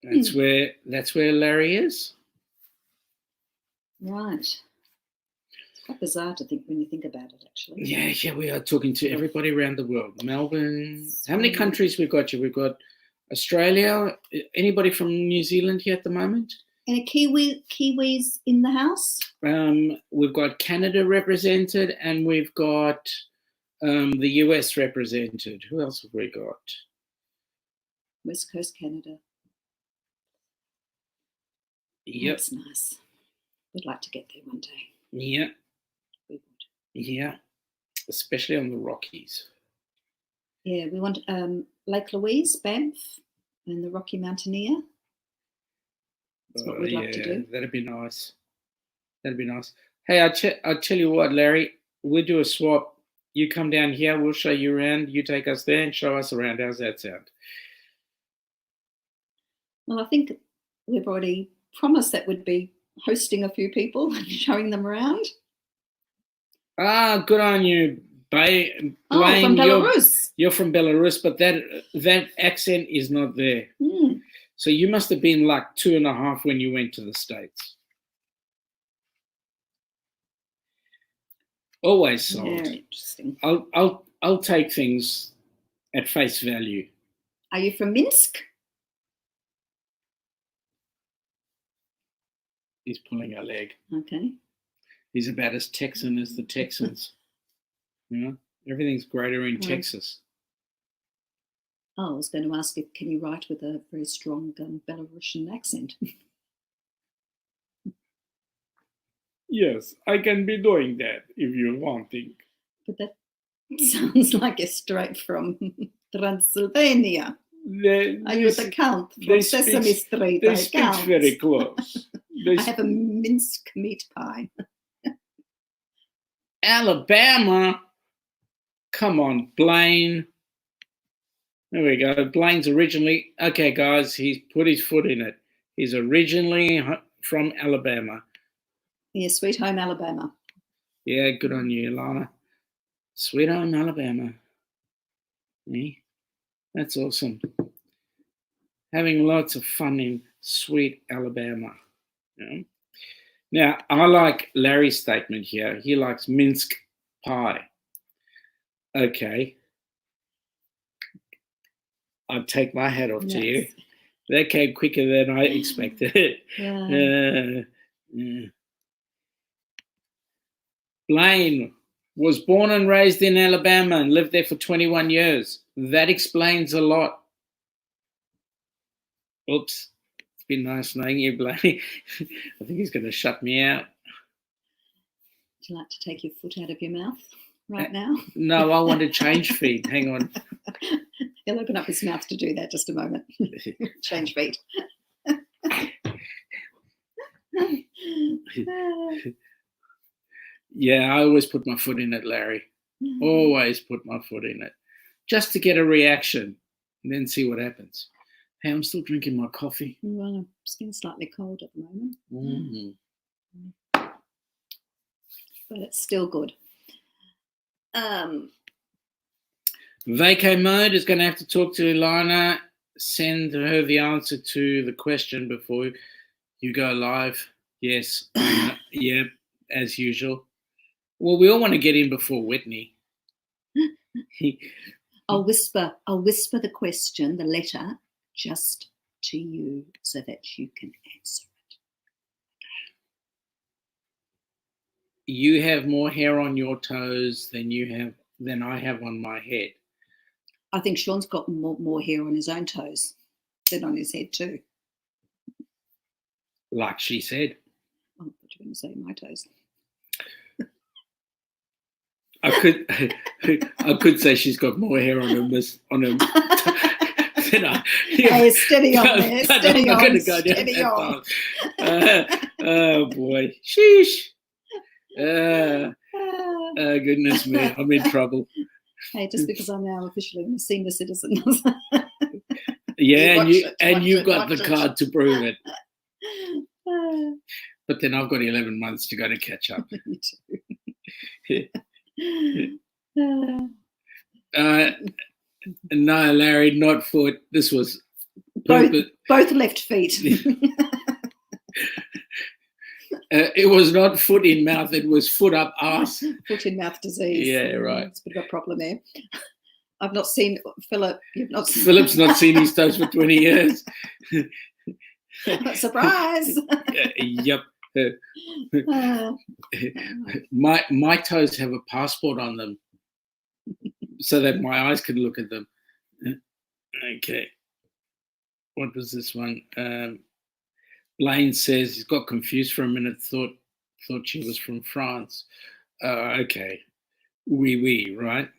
That's where Larry is. Right. It's quite bizarre to think when you think about it, actually. Yeah, we are talking to everybody around the world. Melbourne. How many countries we've got? We've got Australia. Anybody from New Zealand here at the moment? Any Kiwis in the house? We've got Canada represented, and we've got the US represented. Who else have we got? West Coast Canada. Yep. That's nice. We'd like to get there one day. Yeah. We would. Yeah. Especially on the Rockies. Yeah, we want Lake Louise, Banff, and the Rocky Mountaineer. That's what we'd like to do. That'd be nice. That'd be nice. Hey, I'll tell you what, Larry, we'll do a swap. You come down here, we'll show you around. You take us there and show us around. How's that sound? Well, I think we've already promised that we'd be hosting a few people and showing them around. Good on you, Blaine. From Belarus. You're from Belarus, but that accent is not there. So you must have been like 2.5 when you went to the States. Always sold. Very interesting. I'll take things at face value. Are you from Minsk? He's pulling a leg. Okay. He's about as Texan as the Texans. Everything's greater in Texas. I was going to ask if can you write with a very strong Belarusian accent? Yes, I can be doing that if you're wanting. But that sounds like it's straight from Transylvania. Are you the Count from Sesame Street? They speak very close. I have a Minsk meat pie. Alabama? Come on, Blaine. There we go. Blaine's originally... Okay, guys, he's put his foot in it. He's originally from Alabama. Yeah, sweet home Alabama. Yeah, good on you, Lana. Sweet home Alabama. Yeah, that's awesome. Having lots of fun in sweet Alabama. Yeah. Now, I like Larry's statement here. He likes Minsk pie. Okay. I'll take my hat off to you. That came quicker than I expected. Blaine was born and raised in Alabama and lived there for 21 years. That explains a lot. Oops. It's been nice knowing you, Blaine. I think he's going to shut me out. Would you like to take your foot out of your mouth right now? No, I want to change feed. Hang on. He'll open up his mouth to do that just a moment. Change feet. Yeah, I always put my foot in it, Larry. Always put my foot in it. Just to get a reaction and then see what happens. Hey, I'm still drinking my coffee. Well, my skin's slightly cold at the moment. But it's still good. Vacay mode is going to have to talk to Ilana. Send her the answer to the question before you go live. Yes. Yeah, as usual. Well, we all want to get in before Whitney. I'll whisper the question, the letter, just to you so that you can answer it. You have more hair on your toes than I have on my head. I think Sean's got more hair on his own toes than on his head too. Like she said. Oh, what are you going to say, my toes? I could say she's got more hair on her than I. Hey, steady on there. But Steady I'm not on. going to go down Steady that on. path. Oh boy, sheesh. Goodness me, I'm in trouble. Hey, just because I'm now officially a senior citizen. Yeah, Watch you've it, got watch the it. card to prove it. But then I've got 11 months to go to catch up. Me too. No, Larry, not foot. This was both left feet. It was not foot in mouth. It was foot up arse. Foot in mouth disease. Yeah, right. It's a bit of a problem there. I've not seen Philip. You've not seen Philip's not seen his toes for 20 years. Surprise. Yep. My toes have a passport on them so that my eyes can look at them. Okay. What was this one? Blaine says he's got confused for a minute, thought she was from France. Okay. Oui, right?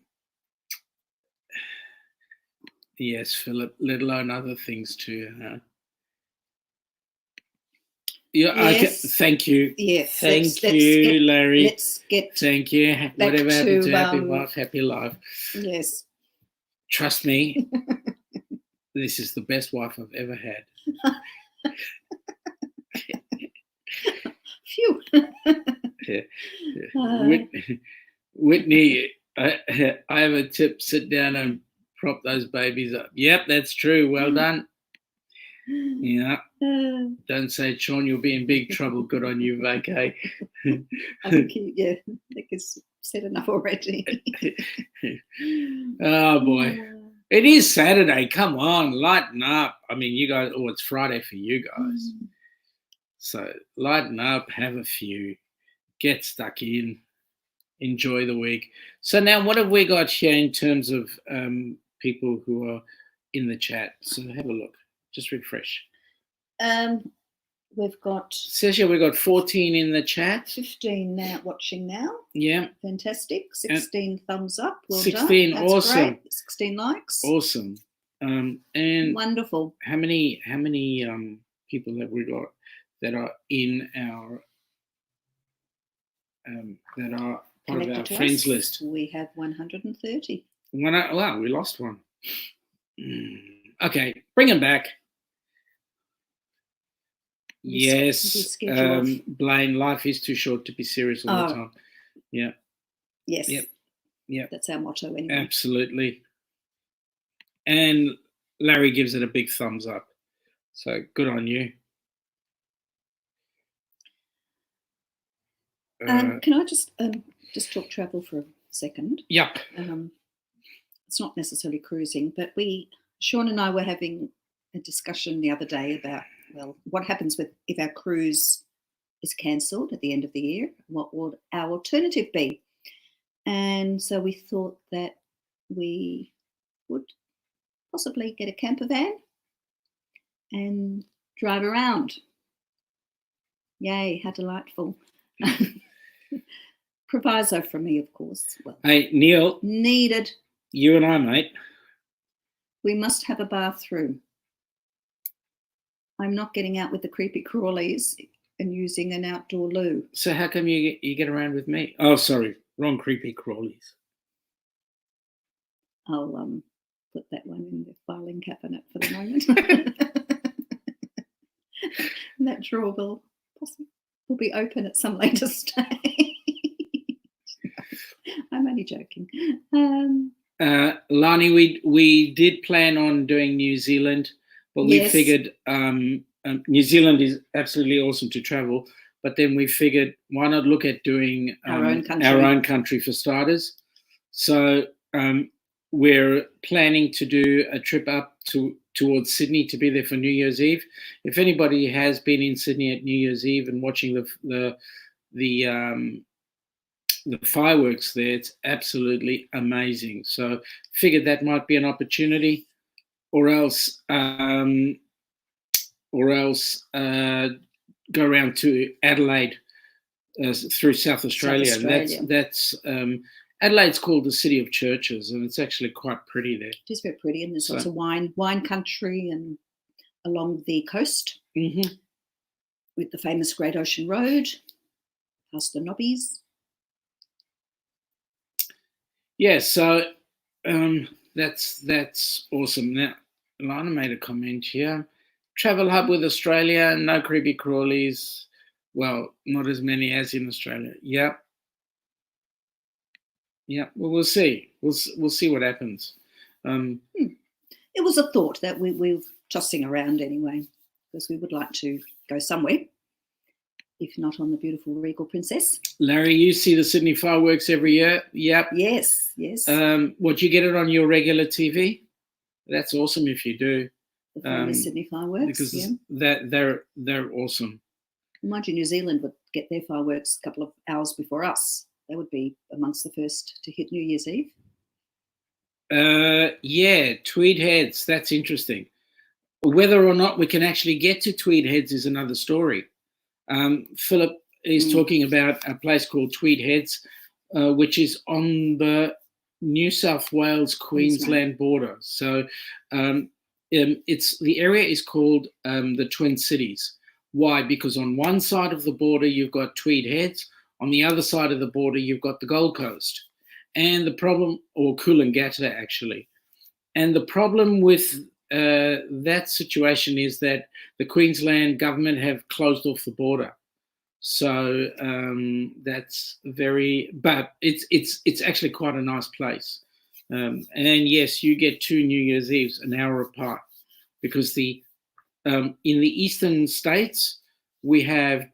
Yes, Philip, let alone other things too. Yeah, yes. Okay. Thank you. Yes. Thank you, Larry. Let's get. Thank you. Whatever happened to happy wife, happy life. Yes. Trust me, this is the best wife I've ever had. Phew. Yeah. Whitney, I have a tip. Sit down and prop those babies up. Yep, that's true. Well done. Yeah. Don't say, Sean, you'll be in big trouble. Good on you, vacay. I think it's said enough already. Oh, boy. It is Saturday. Come on, lighten up. I mean, you guys, it's Friday for you guys. So lighten up, have a few, get stuck in, enjoy the week. So now what have we got here in terms of people who are in the chat? So have a look. Just refresh. We've got. Says here we've got 14 in the chat. 15 now watching now. Yeah. Fantastic. 16 thumbs up. Well 16, done. That's awesome. Great. 16 likes. Awesome. And wonderful. How many people have we got that are in our that are part of our friends list? We have 130. Wow, we lost one. Okay, bring them back. Yes, Blaine, life is too short to be serious all the time. Yeah. Yes. Yep. That's our motto anyway. Absolutely. And Larry gives it a big thumbs up. So good on you. Can I just talk travel for a second? Yep. It's not necessarily cruising, but Sean and I were having a discussion the other day about, what happens if our cruise is cancelled at the end of the year? What would our alternative be? And so we thought that we would possibly get a camper van and drive around. Yay, how delightful. Proviso from me, of course. Hey, Neil. Needed. You and I, mate. We must have a bathroom. I'm not getting out with the creepy crawlies and using an outdoor loo. So how come you get around with me? Oh, sorry, wrong creepy crawlies. I'll put that one in the filing cabinet for the moment. That drawer will be open at some later stage. I'm only joking. Lani, we did plan on doing New Zealand, but we figured New Zealand is absolutely awesome to travel, but then we figured why not look at doing our own country for starters. So we're planning to do a trip up towards Sydney to be there for New Year's Eve. If anybody has been in Sydney at New Year's Eve and watching the fireworks there, it's absolutely amazing. So figured that might be an opportunity, or else go around to Adelaide through South Australia. That's Adelaide's called the City of Churches, and it's actually quite pretty there. It is very pretty, and there's lots of wine country and along the coast with the famous Great Ocean Road, past the Nobbies. Yeah, so that's awesome. Now, Lana made a comment here. Travel hub with Australia, no creepy crawlies. Well, not as many as in Australia. Yep. Yeah, well, we'll see. We'll see what happens. It was a thought that we're tossing around anyway, because we would like to go somewhere, if not on the beautiful Regal Princess. Larry, you see the Sydney fireworks every year? Yep. Yes. Would you get it on your regular TV? That's awesome if you do. The famous Sydney fireworks, because they're awesome. Mind you, New Zealand would get their fireworks a couple of hours before us. They would be amongst the first to hit New Year's Eve. Yeah, Tweed Heads. That's interesting. Whether or not we can actually get to Tweed Heads is another story. Philip is talking about a place called Tweed Heads, which is on the New South Wales Queensland border. So the area is called the Twin Cities. Why? Because on one side of the border you've got Tweed Heads, on the other side of the border you've got the Gold Coast, and the problem, or Coolangatta actually, and the problem with that situation is that the Queensland government have closed off the border. So that's but it's actually quite a nice place. And yes, you get 2 New Year's Eves an hour apart, because in the eastern states we have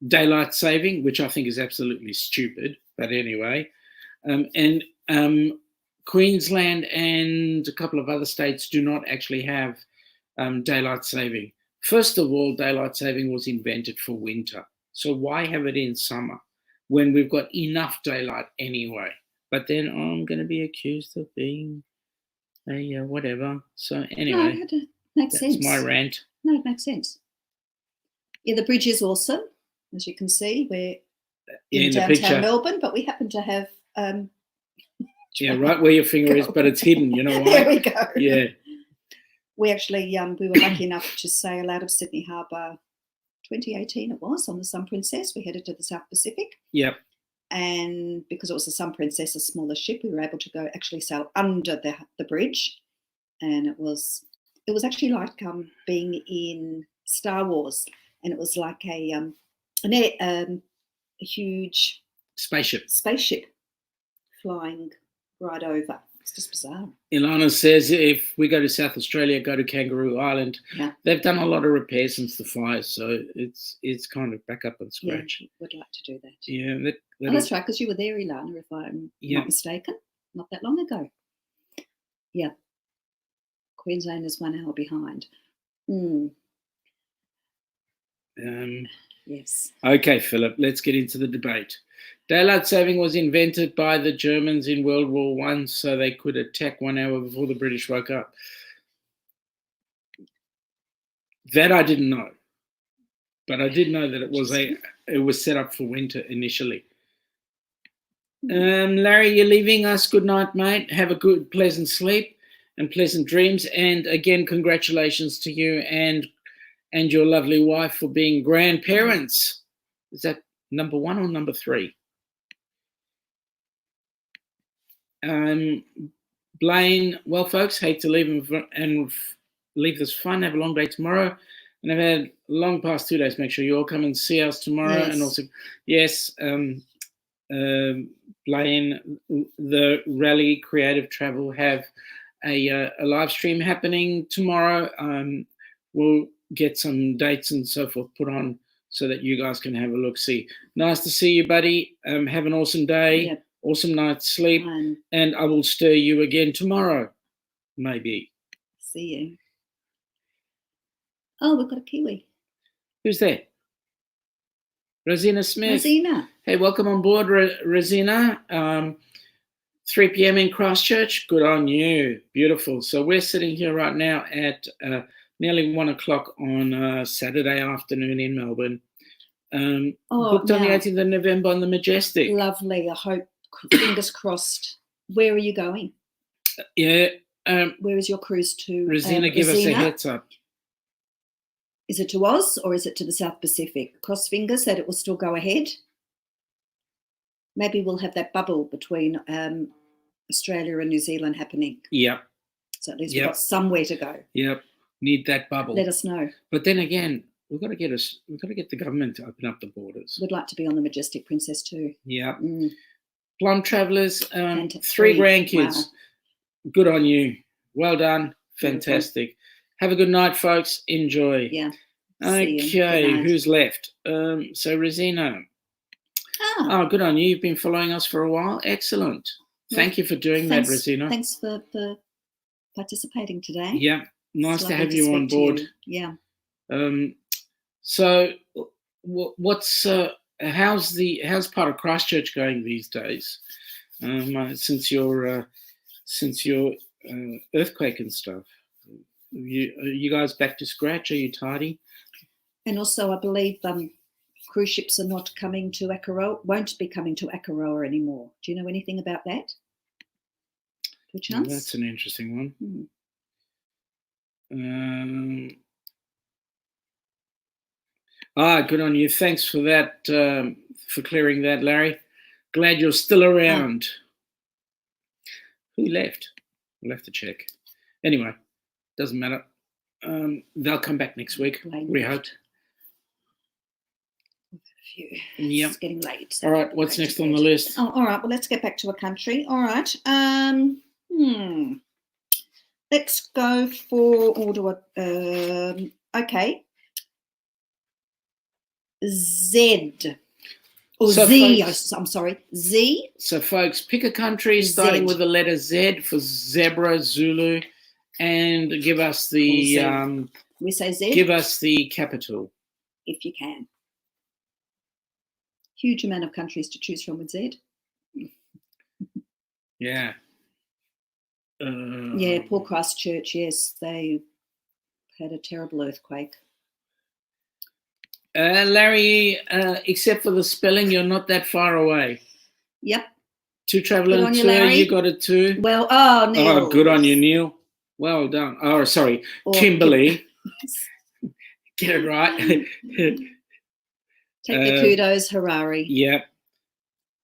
daylight saving, which I think is absolutely stupid, but anyway, and Queensland and a couple of other states do not actually have daylight saving. First of all, daylight saving was invented for winter. So why have it in summer when we've got enough daylight anyway? But then I'm going to be accused of being a whatever. So anyway, no, makes sense. That's my rant. No, it makes sense. Yeah, the bridge is awesome. As you can see, we're in downtown Melbourne, but we happen to have... yeah, right where your finger is, but it's hidden, you know why? There we go. Yeah. We actually, we were lucky enough to sail out of Sydney Harbour 2018 it was, on the Sun Princess. We headed to the South Pacific. Yep. And because it was the Sun Princess, a smaller ship, we were able to go actually sail under the bridge. And it was actually like being in Star Wars. And it was like a huge spaceship flying right over. It's just bizarre. Ilana says if we go to South Australia, go to Kangaroo Island. Yeah. They've done a lot of repairs since the fire, so it's kind of back up on scratch. Yeah, would like to do that. Yeah, that's right, because you were there, Ilana, if I'm not mistaken, not that long ago. Yeah. Queensland is 1 hour behind. Yes. Okay, Philip, let's get into the debate. Daylight saving was invented by the Germans in World War I so they could attack 1 hour before the British woke up. That I didn't know. But I did know that it was set up for winter initially. Larry, you're leaving us. Good night, mate. Have a good, pleasant sleep and pleasant dreams. And again, congratulations to you and your lovely wife for being grandparents. Is that number 1 or number 3? Blaine, well, folks, hate to leave and leave this fun. Have a long day tomorrow. And I've had long past 2 days. Make sure you all come and see us tomorrow. Yes. And also, yes, Blaine, the Rally Creative Travel have a live stream happening tomorrow. We'll get some dates and so forth put on so that you guys can have a look-see. Nice to see you, buddy. Have an awesome day. Yep. Awesome night's sleep. And I will stir you again tomorrow, maybe. See you. Oh, we've got a Kiwi. Who's that? Rosina Smith. Rosina. Hey, welcome on board, Rosina. 3 p.m. in Christchurch. Good on you. Beautiful. So we're sitting here right now at nearly 1 o'clock on Saturday afternoon in Melbourne. Booked on the 18th of November on the Majestic. Lovely. I hope fingers crossed. Where are you going? Yeah. Where is your cruise to? Rosina, give us a heads up. Is it to Oz or is it to the South Pacific? Cross fingers that it will still go ahead. Maybe we'll have that bubble between Australia and New Zealand happening. Yep. So at least we've got somewhere to go. Yep. Need that bubble. Let us know. But then again, we've got to get the government to open up the borders. We'd like to be on the Majestic Princess too. Yeah. Plum Travellers, 3 grandkids. Wow. Good on you. Well done. Fantastic. Have a good night, folks. Enjoy. Yeah. Okay. Who's left? So Rosina. Oh, good on you. You've been following us for a while. Excellent. Thank you for doing that, Rosina. Thanks for participating today. Yeah. Nice to have you on board. Yeah. So how's part of Christchurch going these days? Since your earthquake and stuff, are you guys back to scratch? Are you tidy? And also, I believe cruise ships are not coming to Akaroa, won't be coming to Akaroa anymore. Do you know anything about that? Perchance? That's an interesting one. Good on you. Thanks for that, for clearing that, Larry. Glad you're still around. Who left? We'll have to check. Anyway, doesn't matter. They'll come back next week, we hope. Yep. It's getting late. So all right, what's next on the list? Oh, all right, well, let's get back to a country. All right. Let's go for okay. Z. Or so Z, folks, I'm sorry, Z. So, folks, pick a country starting with the letter Z for zebra, Zulu, and give us the... we say Z? Give us the capital. If you can. Huge amount of countries to choose from with Z. Yeah. Yeah, poor Christchurch, yes. They had a terrible earthquake. Larry, except for the spelling, you're not that far away. Yep. 2 traveller 2, you got it too. Well, Neil. Oh, good on you, Neil. Well done. Oh, sorry, Kimberly. Get it right. Take your kudos, Harari. Yep.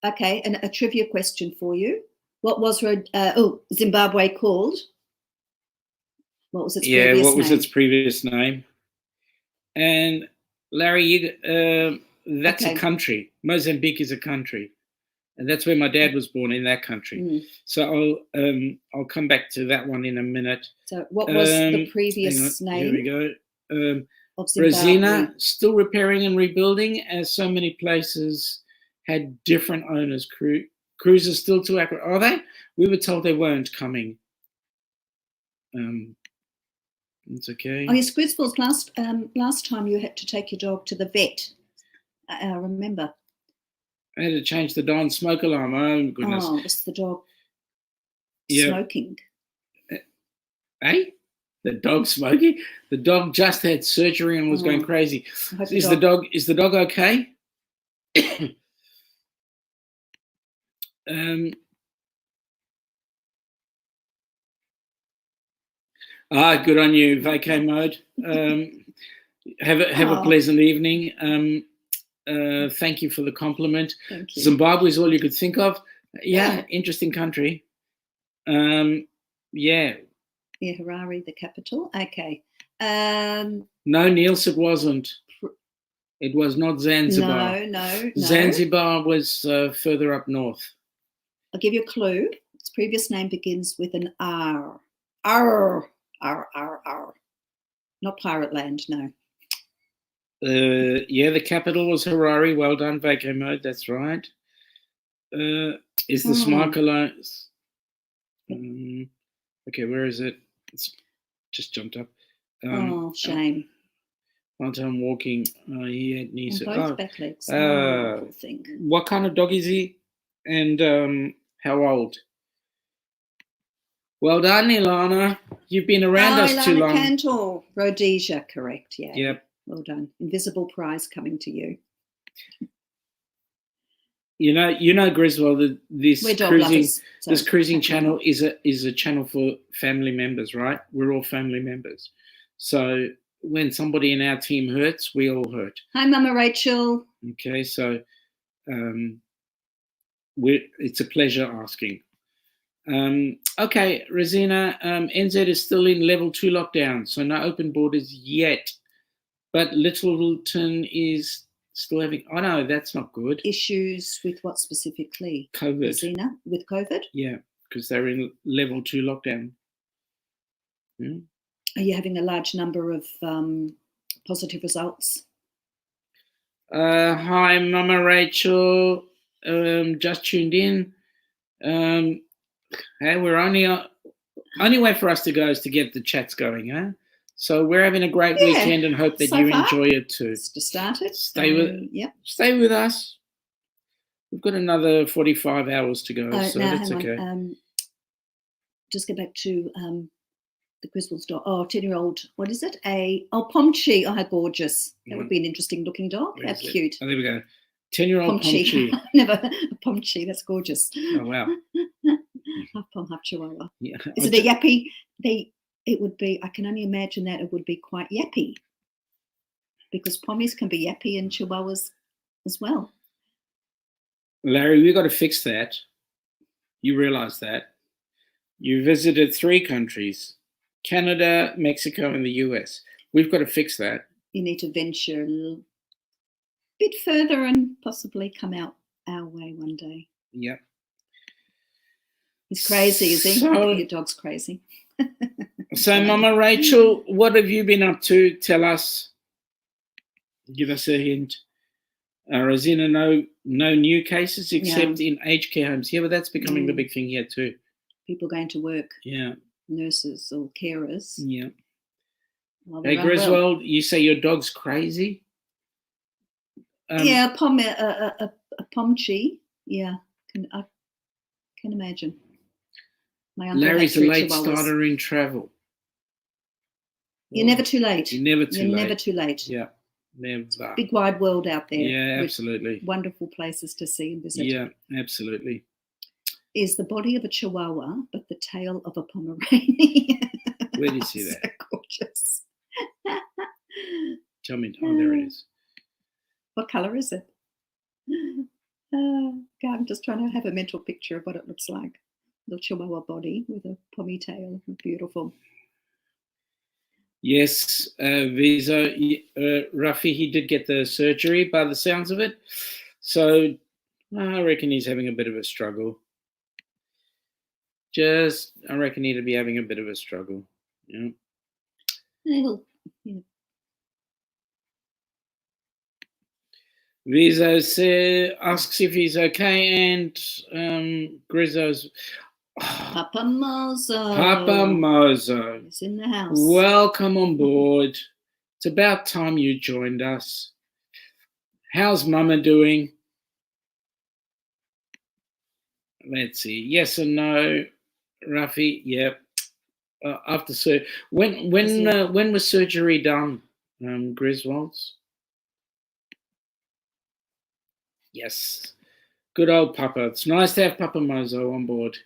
Okay, and a trivia question for you. What was Zimbabwe called? What was its previous name? What was its previous name? And Larry, that's a country. Mozambique is a country, and that's where my dad was born, in that country. So I'll come back to that one in a minute. So what was the previous name? Here we go. Of Zimbabwe. Rosina, still repairing and rebuilding, as so many places had different owners. Cruisers still too accurate. Are they? We were told they weren't coming. It's okay. Oh yes, Cruisefulls, last time you had to take your dog to the vet. I remember. I had to change the Don smoke alarm. Oh goodness. Oh, it's the dog smoking. Hey? The dog smoking? The dog just had surgery and was going crazy. Is the dog okay? Good on you, vacay mode. Have a pleasant evening. Thank you for the compliment. Thank you. Zimbabwe is all you could think of. Yeah, interesting country. Yeah. Yeah, Harare, the capital. Okay. No, Niels, it wasn't. It was not Zanzibar. No. Zanzibar was further up north. I'll give you a clue. Its previous name begins with an R. R. Not Pirate Land, no. The capital was Harare. Well done, vacay mode. That's right. Is the Smart alone? Okay, where is it? It's just jumped up. Shame. One time walking, he had knees. Both back legs. Poor thing. What kind of dog is he? And how old? Well done, Ilana. You've been around us too long. Cantor. Rhodesia, correct, yeah. Yep. Well done. Invisible prize coming to you. Griswold, that We're dog lovers. So this cruising channel is a channel for family members, right? We're all family members. So when somebody in our team hurts, we all hurt. Hi, Mama Rachel. Okay, so it's a pleasure asking. Okay, Rosina, NZ is still in level 2 lockdown, so no open borders yet. But Littleton is still having, oh no, that's not good. Issues with what specifically? COVID. Rosina, with COVID? Yeah, because they're in level 2 lockdown. Are you having a large number of positive results? Hi, Mama Rachel. Just tuned in. Hey, we're only way for us to go is to get the chats going, huh? So we're having a great weekend and hope that you enjoy it too. Just started. Stay with us. We've got another 45 hours to go, so that's okay. Just go back to the Griswold's dog. Oh, 10-year-old. What is it? Pomchi. Oh, how gorgeous. That would be an interesting looking dog. How cute. Oh, there we go. 10-year-old Pomchi. Never a Pomchi. That's gorgeous. Oh, wow. Half Pom, half Chihuahua. Yeah. Is it a yappy? It would be, I can only imagine that it would be quite yappy, because Pommies can be yappy and Chihuahuas as well. Larry, we've got to fix that. You realise that. You visited 3 countries, Canada, Mexico, and the US. We've got to fix that. You need to venture a little bit further and possibly come out our way one day. Yep. He's crazy, is he? Your dog's crazy. So, Mama Rachel, what have you been up to? Tell us. Give us a hint. Rosina, no new cases except in aged care homes. Yeah, but that's becoming the big thing here too. People going to work. Yeah. Nurses or carers. Yeah. Hey, Griswold, you say your dog's crazy? Yeah, a Pomchi. Yeah, I can imagine. My uncle Larry's a late starter in travel. You're never too late. You're never too late. Yeah, never. Big wide world out there. Yeah, absolutely. Wonderful places to see and visit. Yeah, absolutely. Is the body of a Chihuahua, but the tail of a Pomeranian. Where do you see that? So gorgeous. Tell me. Oh, there it is. What colour is it? God, I'm just trying to have a mental picture of what it looks like. The Chihuahua body with a pommy tail. Beautiful. Yes, Visa, Rafi, he did get the surgery by the sounds of it. So I reckon he's having a bit of a struggle. I reckon he'd be having a bit of a struggle. Yeah. Vizo asks if he's okay, and Grizzo's Papa Mozo. Papa Mozo. He's in the house. Welcome on board. It's about time you joined us. How's Mama doing? Let's see. Yes or no, Rafi? Yep. After surgery. When was surgery done, Griswolds? Yes. Good old Papa. It's nice to have Papa Mozo on board,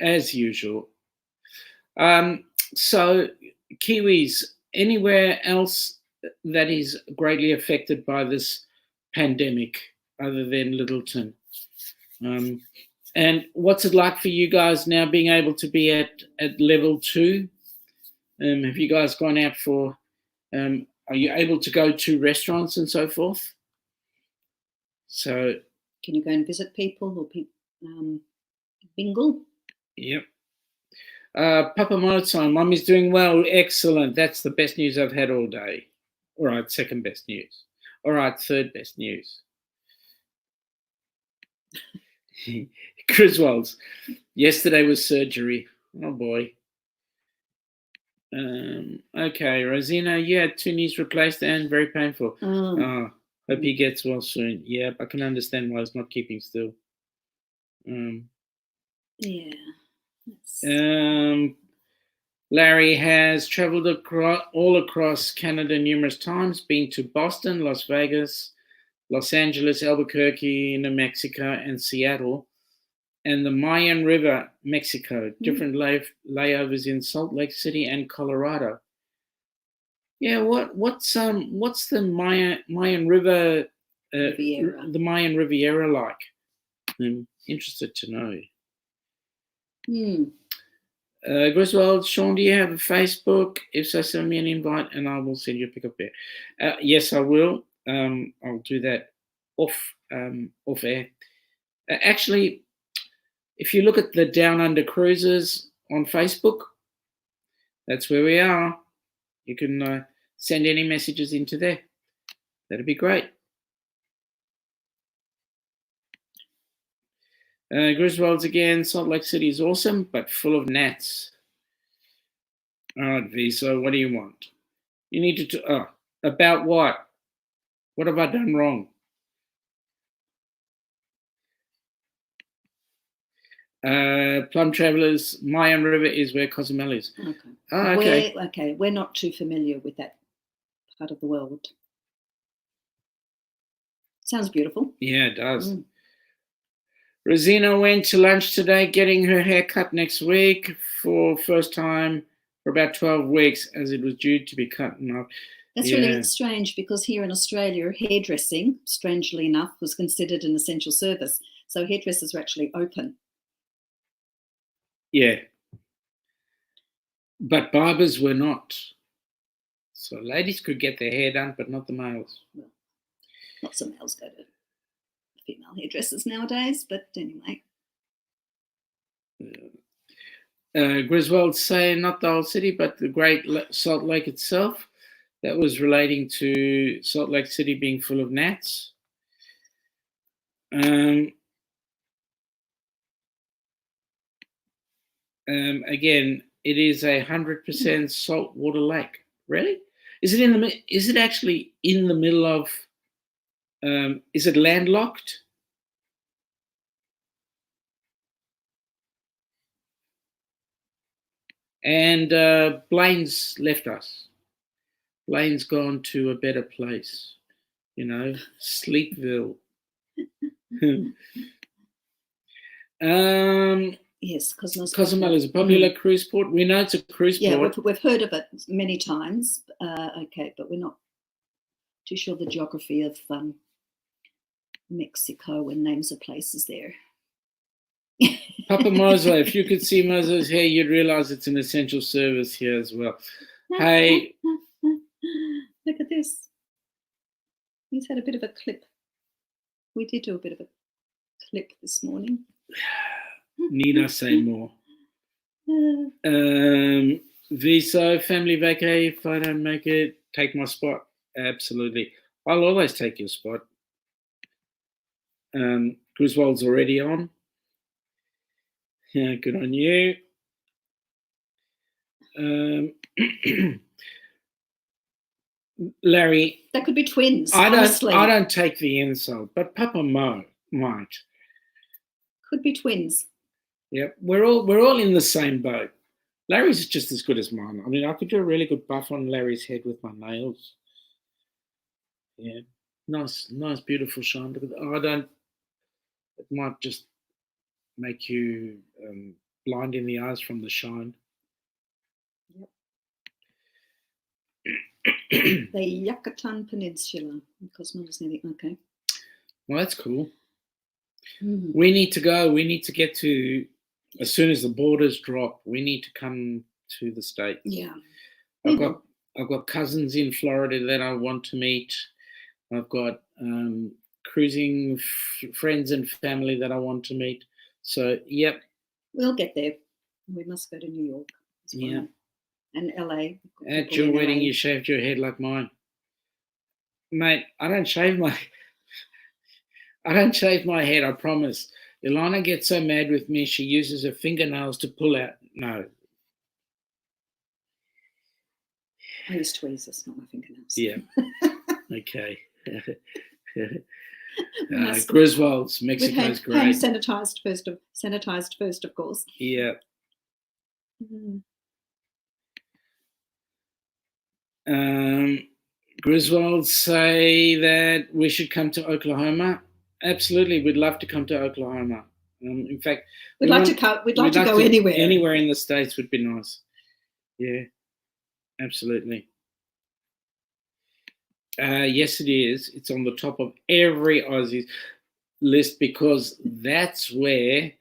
as usual. So, Kiwis, anywhere else that is greatly affected by this pandemic other than Littleton? And what's it like for you guys now being able to be at level 2? Have you guys gone out for, are you able to go to restaurants and so forth? So, can you go and visit people or bingle? Yep. Papa Mozart, Mummy's doing well. Excellent. That's the best news I've had all day. All right, second best news. All right, third best news. Griswolds, yesterday was surgery. Oh boy. Okay, Rosina, you had 2 knees replaced and very painful. Hope he gets well soon. Yeah, I can understand why he's not keeping still. Yeah. Larry has travelled all across Canada numerous times, been to Boston, Las Vegas, Los Angeles, Albuquerque, New Mexico, and Seattle. And the Mayan River, Mexico. Different layovers in Salt Lake City and Colorado. Yeah, what's the Mayan River, Riviera. the Mayan Riviera like? I'm interested to know. Griswold, Sean, do you have a Facebook? If so, send me an invite and I will send you a pickup there. Yes, I will. I'll do that off air. Actually, if you look at the Downunder Cruisers on Facebook, that's where we are. You can send any messages into there. That'd be great. Griswold's again, Salt Lake City is awesome, but full of gnats. All right, V, so what do you want? You need to, about what? What have I done wrong? Plum Travelers, Mayan River is where Cozumel is. Okay. Oh, okay. We're not too familiar with that part of the world. Sounds beautiful. Yeah, it does. Rosina went to lunch today, getting her hair cut next week for first time for about 12 weeks, as it was due to be cut. That's really strange, because here in Australia, hairdressing, strangely enough, was considered an essential service. So hairdressers were actually open. Yeah. But barbers were not. So ladies could get their hair done, but not the males. Well, lots of males go to female hairdressers nowadays, but anyway. Griswold say not the whole city, but the Great Salt Lake itself. That was relating to Salt Lake City being full of gnats. Again, it is 100% saltwater lake. Really? Is it actually in the middle of? Is it landlocked? And Blaine's left us. Blaine's gone to a better place, Sleepville. Yes, Cozumel is a popular cruise port. We know it's a cruise port. Yeah, we've heard of it many times. Okay, but we're not too sure the geography of Mexico and names of places there. Papa Mozo, if you could see Mozo's hair, you'd realize it's an essential service here as well. Hey. Look at this. He's had a bit of a clip. We did do a bit of a clip this morning. Need I say more? Viso, family vacay, if I don't make it, take my spot. Absolutely. I'll always take your spot. Griswold's already on. Yeah, good on you. Larry, that could be twins. I honestly. don't take the insult, but Papa Mo might. Could be twins. Yep, we're all in the same boat. Larry's just as good as mine. I mean, I could do a really good buff on Larry's head with my nails. Yeah, nice, beautiful shine. Look at that. It might just make you blind in the eyes from the shine. Yep. The Yucatan Peninsula. Cozumel is nearly okay. Well, that's cool. We need to go. We need to get to, as soon as the borders drop, we need to come to the States. Yeah. I've got cousins in Florida that I want to meet. I've got cruising friends and family that I want to meet. So, yep. We'll get there. We must go to New York as well. Yeah. And LA. At your wedding, you shaved your head like mine. Mate, I don't shave my head, I promise. Ilana gets so mad with me, she uses her fingernails to pull out. No. I use tweezers, not my fingernails. Yeah. Okay. Griswold's, Mexico's great. Hand sanitized first, of course. Yeah. Griswold say that we should come to Oklahoma. Absolutely, we'd love to come to Oklahoma. In fact, we'd like to go anywhere. Anywhere in the States would be nice. Yeah, absolutely. Yes, it is. It's on the top of every Aussie's list because that's where,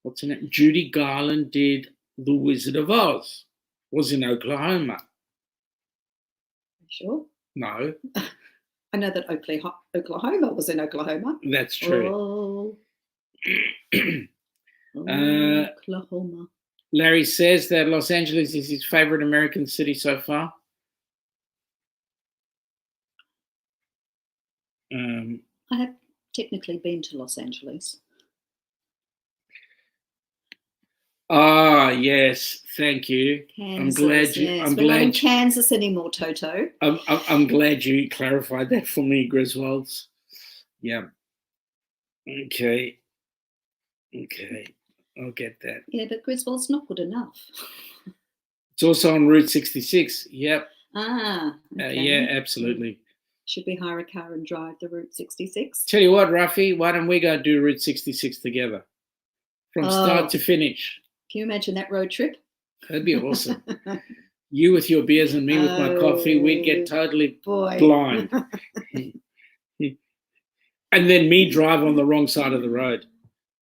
what's her name? Judy Garland did The Wizard of Oz. Was in Oklahoma. Sure. No. I know that Oklahoma was in Oklahoma. That's true. Oklahoma. Larry says that Los Angeles is his favorite American city so far. I have technically been to Los Angeles. Ah, yes, thank you. Kansas, I'm glad you. Yes. I'm We're glad not in Kansas anymore, Toto. I'm glad you clarified that for me, Griswolds. Yeah. Okay. I'll get that. Yeah, but Griswold's not good enough. It's also on Route 66. Yep. Ah. Okay. Yeah, absolutely. Should we hire a car and drive the Route 66? Tell you what, Rafi, why don't we go do Route 66 together? From start to finish. Can you imagine that road trip? That'd be awesome. You with your beers and me with my coffee, we'd get totally blind. And then me drive on the wrong side of the road.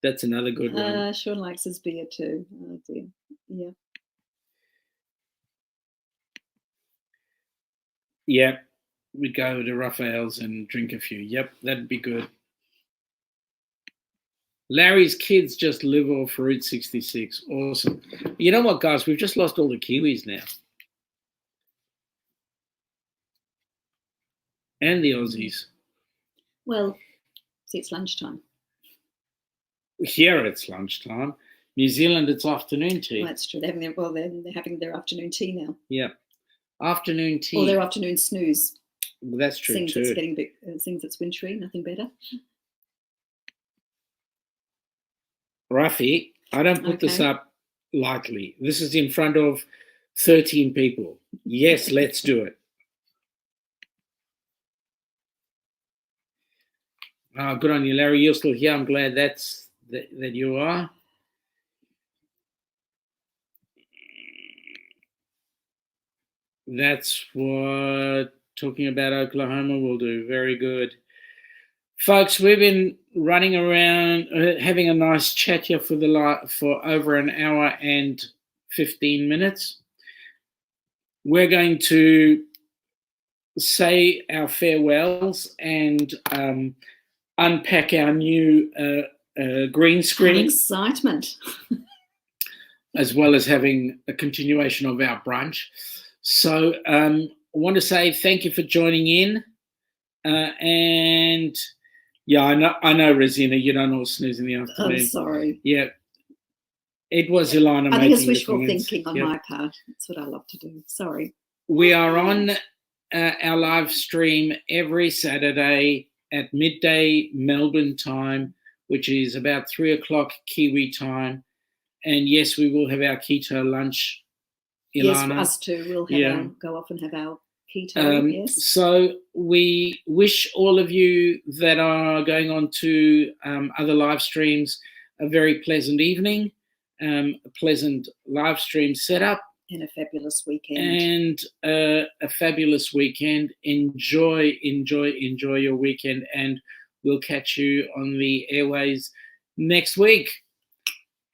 That's another good one. Sean likes his beer too. Oh dear. Yeah. Yeah. We'd go to Raphael's and drink a few. Yep, that'd be good. Larry's kids just live off Route 66. Awesome. You know what, guys? We've just lost all the Kiwis now. And the Aussies. Well, see, it's lunchtime. Here it's lunchtime. New Zealand, it's afternoon tea. Well, that's true. They're having their afternoon tea now. Yeah. Afternoon tea. Or their afternoon snooze. Well, that's true Seems too. It's getting a bit, seems it's wintry, nothing better. Rafi, I don't put this up lightly. This is in front of 13 people. Yes, let's do it. Good on you, Larry. You're still here. I'm glad that you are. That's what talking about Oklahoma will do. Very good. Folks, we've been running around, having a nice chat here for over an hour and 15 minutes. We're going to say our farewells and unpack our new green screen. Excitement. As well as having a continuation of our brunch. So I want to say thank you for joining in. And yeah, I know, Rosina, you don't all snooze in the afternoon. I'm sorry. Yeah. It was Ilana. I think it's wishful thinking on my part. That's what I love to do. Sorry. We are on our live stream every Saturday at midday Melbourne time, which is about 3:00 Kiwi time. And yes, we will have our keto lunch, Ilana. Yes, us too. We'll have go off and have our keto, yes. So we wish all of you that are going on to other live streams a very pleasant evening, a pleasant live stream setup. And a fabulous weekend. And a fabulous weekend. Enjoy your weekend. And we'll catch you on the airways next week.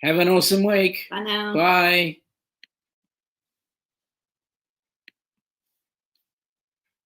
Have an awesome week. Bye now. Bye.